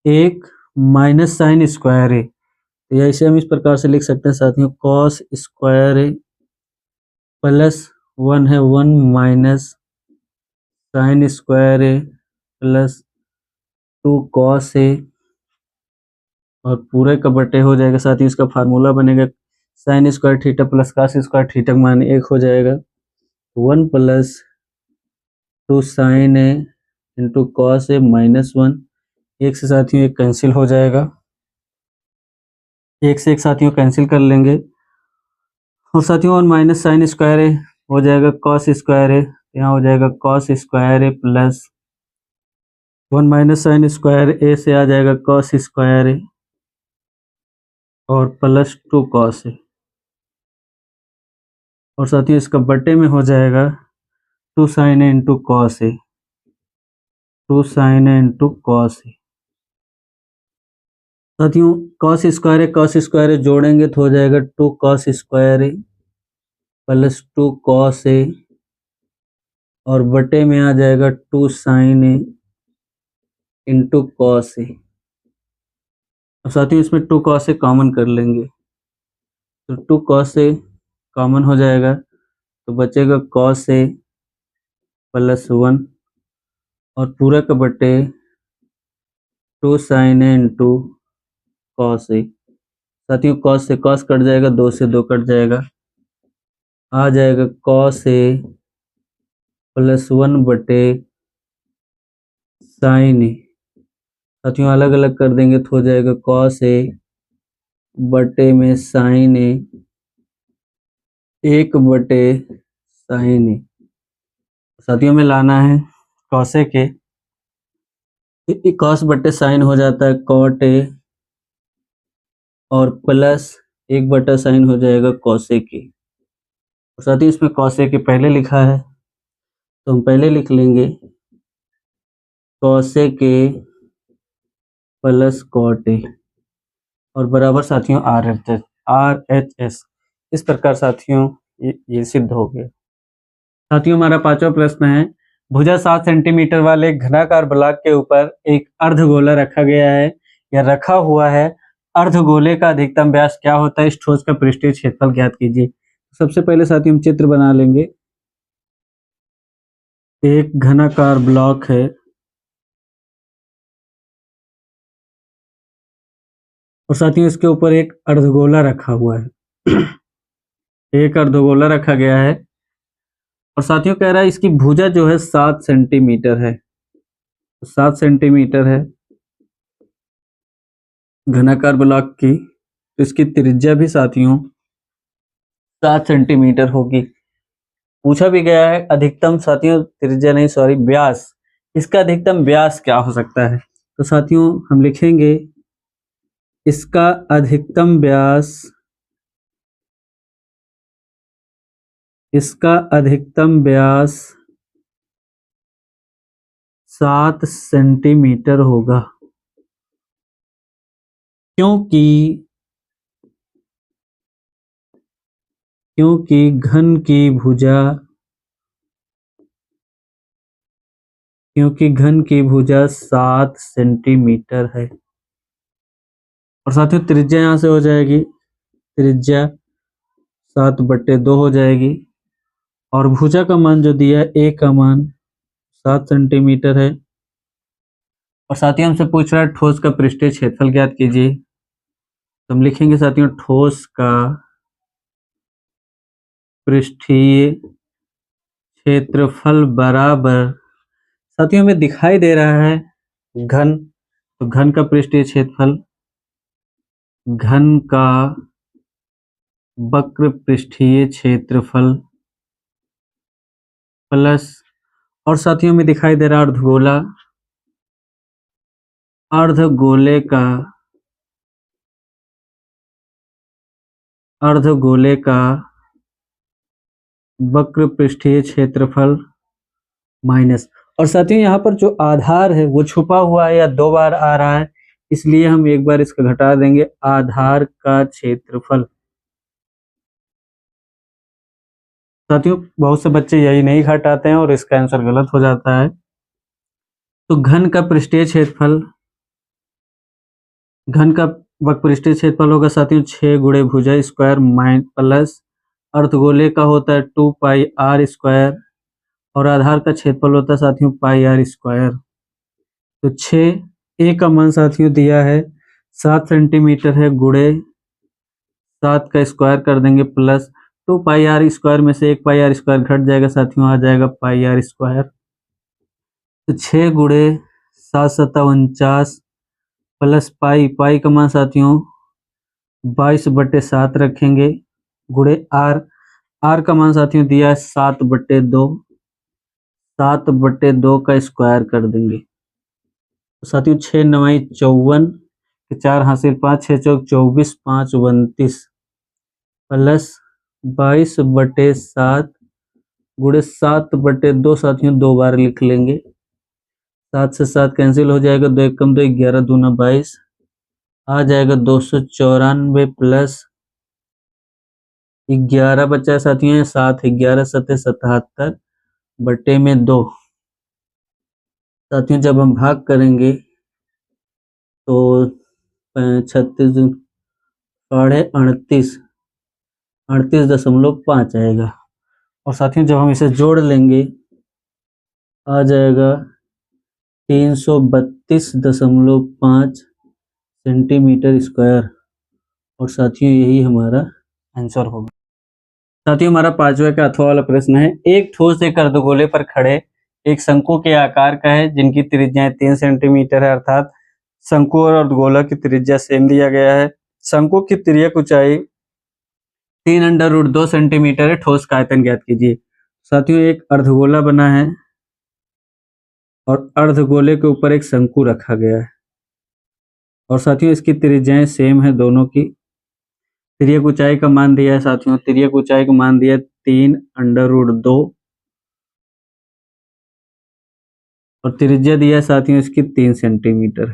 1 minus sign square A, तो या इसे हम इस प्रकार से लिख सकते हैं साथियों cos स्क्वायर A प्लस 1 है 1 minus sign square A plus 2 cos A और पूरे का बटे हो जाएगा, साथ ही इसका फार्मूला बनेगा sine square theta plus cos square theta मान 1 हो जाएगा। 1 plus 2 sine A into cos A -1। एक से साथियों एक कैंसिल हो जाएगा, एक से एक साथियों कैंसिल कर लेंगे। और साथियों 1 माइनस साइन स्क्वायर ए हो जाएगा कॉस स्क्वायर ए, यहाँ हो जाएगा कॉस स्क्वायर ए प्लस 1 माइनस साइन स्क्वायर ए से आ जाएगा कॉस स्क्वायर ए और प्लस 2 कॉस ए। और साथियों इसका बटे में हो जाएगा 2 sine A into cos A, 2 sine A into cos ए। साथियों कॉस स्क्वायर ए जोड़ेंगे तो हो जाएगा 2 cos square A plus 2 cos A और बटे में आ जाएगा 2 साइन ए इंटू कॉस ए। अब साथियों इसमें 2 कॉस ए कॉमन कर लेंगे तो 2 कॉस ए कॉमन हो जाएगा, तो बचेगा कॉस ए प्लस 1 और पूरा का बटे 2 साइन ए इंटू कॉस ए। साथियों कॉस से कॉस कट जाएगा, 2 से 2 कट जाएगा, आ जाएगा कॉस ए प्लस 1 बटे साइन ए। साथियों अलग अलग कर देंगे तो हो जाएगा कॉस ए बटे में साइन ए 1 बटे साइन ए। साथियों में लाना है कॉस ए के, कॉस बटे साइन हो जाता है कॉट ए और प्लस 1 बटा साइन हो जाएगा कॉस ए के। साथियों इसमें कॉस ए के पहले लिखा है तो हम पहले लिख लेंगे कॉस ए के प्लस कॉट ए और बराबर साथियों आर एच एस। इस प्रकार साथियों ये सिद्ध हो गया। साथियों हमारा 5वां प्रश्न है, भुजा 7 सेंटीमीटर वाले घनाकार ब्लॉक के ऊपर एक अर्धगोला रखा गया है या रखा हुआ है। अर्धगोले का अधिकतम व्यास क्या होता है, इस ठोस का पृष्ठीय क्षेत्रफल ज्ञात कीजिए। सबसे पहले साथियों हम चित्र बना लेंगे। एक घनाकार ब्लॉक है और साथियों इसके ऊपर एक अर्धगोला रखा हुआ है एक अर्धगोला रखा गया है और साथियों कह रहा है इसकी भुजा जो है 7 सेंटीमीटर है, 7 सेंटीमीटर है घनाकार ब्लॉक की, तो इसकी त्रिज्या भी साथियों 7 सेंटीमीटर होगी। पूछा भी गया है अधिकतम साथियों त्रिज्या नहीं सॉरी व्यास, इसका अधिकतम व्यास क्या हो सकता है। तो साथियों हम लिखेंगे इसका अधिकतम व्यास, इसका अधिकतम व्यास 7 सेंटीमीटर होगा, क्योंकि घन की भुजा 7 सेंटीमीटर है। और साथियों त्रिज्या यहां से हो जाएगी, त्रिज्या 7/2 हो जाएगी और भुजा का मान जो दिया है ए का मान 7 सेंटीमीटर है। और साथियों हमसे पूछ रहा है ठोस का पृष्ठीय क्षेत्रफल ज्ञात कीजिए। तो हम लिखेंगे साथियों ठोस का पृष्ठीय क्षेत्रफल बराबर, साथियों हमें दिखाई दे रहा है घन, तो घन का पृष्ठीय क्षेत्रफल, घन का वक्र पृष्ठीय क्षेत्रफल प्लस, और साथियों में दिखाई दे रहा अर्धगोला, अर्धगोले का वक्र पृष्ठीय क्षेत्रफल माइनस। और साथियों यहाँ पर जो आधार है वो छुपा हुआ है या 2 बार आ रहा है, इसलिए हम एक बार इसका घटा देंगे आधार का क्षेत्रफल। साथियों बहुत से बच्चे यही नहीं घटाते हैं और इसका आंसर गलत हो जाता है। तो घन का पृष्ठीय क्षेत्रफल, घन का वक्र पृष्ठीय क्षेत्रफल होगा साथियों 6 गुणे भुजा स्क्वायर प्लस अर्धगोले का होता है 2 पाई आर स्क्वायर और आधार का क्षेत्रफल होता है साथियों पाई आर स्क्वायर। तो 6 ए का मान साथियों दिया है 7 सेंटीमीटर है, गुणे 7 का स्क्वायर कर देंगे प्लस 2 पाई आर स्क्वायर में से 1 पाई आर स्क्वायर घट जाएगा साथियों, आ जाएगा पाई आर स्क्वायर। तो 6 गुणे 7 सत्ता 49 प्लस पाई का मान साथियों 22/7 रखेंगे, गुणे आर का मान साथियों दिया है 7/2, 7/2 का स्क्वायर कर देंगे। तो साथियों 6 9 54, 4 हासिल 5, 6 चौक 24, 5 29 प्लस 22/7 गुणे 7/2 साथियों 2 बार लिख लेंगे। 7 से 7 कैंसिल हो जाएगा, 2 1 कम 2, 11 दूना 22, आ जाएगा 294 प्लस 11 बचा साथियों 7, 11 7 77 बटे में 2। साथियों जब हम भाग करेंगे तो 36 38.5 आएगा। और साथियों जब हम इसे जोड़ लेंगे आ जाएगा 332.5 सेंटीमीटर स्क्वायर। और साथियों यही हमारा आंसर होगा। साथियों हमारा 5वां का अथवा वाला प्रश्न है, एक ठोस एक अर्धगोले पर खड़े एक शंकु के आकार का है जिनकी त्रिज्या 3 सेंटीमीटर है, अर्थात शंकु और अर्धगोला की त्रिज्या सेम दिया गया है। शंकु की तिर्यक ऊंचाई 3√2 सेंटीमीटर है, ठोस का आयतन ज्ञात कीजिए। साथियों एक अर्धगोला बना है और अर्धगोले के ऊपर एक शंकु रखा गया है और साथियों इसकी त्रिज्याएं सेम है दोनों की। तिर्यक ऊंचाई का मान दिया है साथियों, तिर्यक ऊंचाई का मान दिया है 3√2 और त्रिज्या दिया है साथियों इसकी 3 सेंटीमीटर।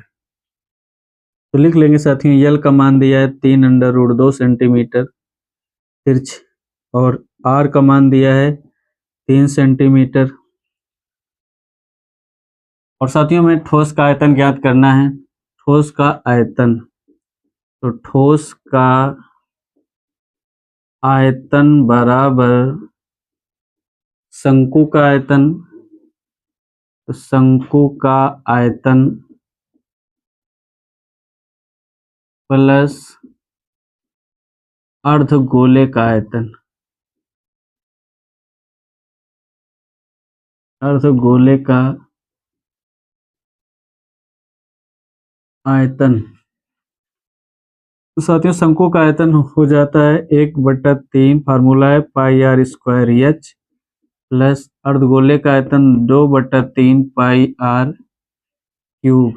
तो लिख लेंगे साथियों, यल का मान दिया है 3√2 सेंटीमीटर तिरछ और आर का मान दिया है 3 सेंटीमीटर। और साथियों में ठोस का आयतन ज्ञात करना है। ठोस का आयतन, तो ठोस का आयतन बराबर शंकु का आयतन, तो शंकु का आयतन प्लस अर्धगोले का आयतन, अर्धगोले का आयतन। तो साथियों शंकु का आयतन हो जाता है 1/3 फार्मूला है पाई आर स्क्वायर एच प्लस अर्धगोले का आयतन 2/3 पाई आर क्यूब।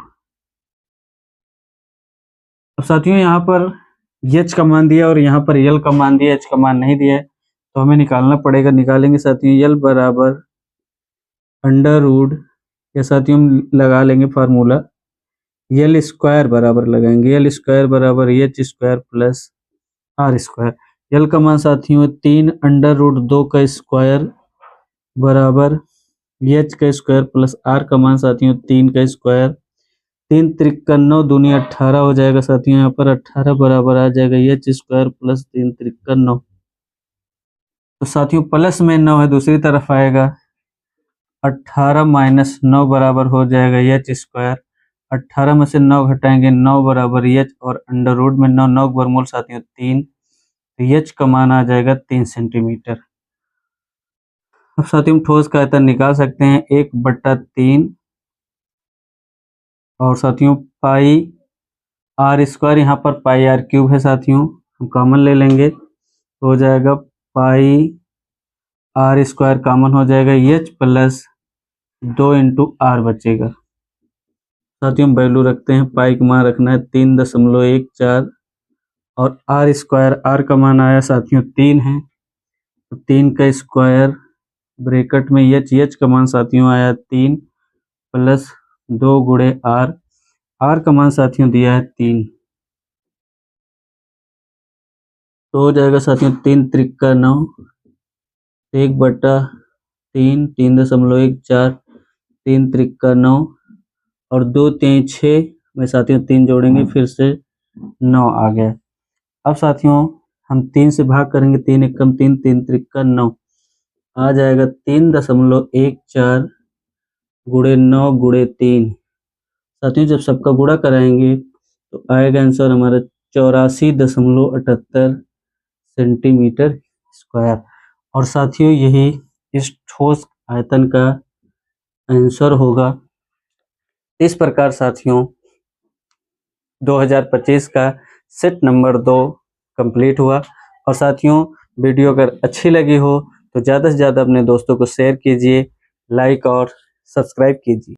अब साथियों यहाँ पर एच का मान दिया और यहाँ पर यल का मान दिया, एच का मान नहीं दिया है तो हमें निकालना पड़ेगा। निकालेंगे साथियों, यल बराबर अंडर रूट, या साथियों लगा लेंगे फार्मूला यल स्क्वायर बराबर लगाएंगे, यल स्क्वायर बराबर h square plus r square. L का मान साथियों 3√2 का स्क्वायर बराबर एच का स्क्वायर प्लस आर का मान साथियों 3 का स्क्वायर। 3 त्रिक 9 दूनी 18 हो जाएगा साथियों, यहाँ पर 18 बराबर आ जाएगा एच स्क्वायर प्लस 3 त्रिक 9। तो साथियों प्लस में 9 है दूसरी तरफ आएगा, 18 माइनस 9 बराबर हो जाएगा एच स्क्वायर। 18 में से 9 घटाएंगे 9 बराबर एच और अंडर रूट में 9, 9 वर्गमूल साथियों 3, तो एच का मान आ जाएगा 3 सेंटीमीटर। अब साथियों ठोस का आयतन निकाल सकते हैं 1/3 और साथियों पाई आर स्क्वायर, यहाँ पर पाई आर क्यूब है साथियों, हम कॉमन ले लेंगे तो हो जाएगा पाई आर स्क्वायर कॉमन हो जाएगा, एच प्लस 2 इंटू आर बचेगा। साथियों वैल्यू रखते हैं, पाई का मान रखना है 3.14 और आर स्क्वायर, आर का मान आया साथियों 3 है तो 3 का स्क्वायर ब्रैकेट में एच का मान साथियों आया 3 प्लस 2 गुणे आर, आर का मान साथियों दिया है 3 तो हो जाएगा साथियों 3 त्रिक 9, 1/3, 3.14, 3 त्रिक 9 और 2 3 6 में साथियों 3 जोड़ेंगे फिर से 9 आ गया। अब साथियों हम 3 से भाग करेंगे, 3 1 कम 3, 3 त्रिक 9 आ जाएगा 3.14 गुणे 9 गुणे 3। साथियों जब सबका गुणा कराएंगे तो आएगा आंसर हमारा 84.78 सेंटीमीटर स्क्वायर। और साथियों यही इस ठोस आयतन का आंसर होगा। इस प्रकार साथियों 2025 का सेट नंबर 2 कंप्लीट हुआ। और साथियों वीडियो अगर अच्छी लगी हो तो ज़्यादा से ज़्यादा अपने दोस्तों को शेयर कीजिए, लाइक और सब्सक्राइब कीजिए।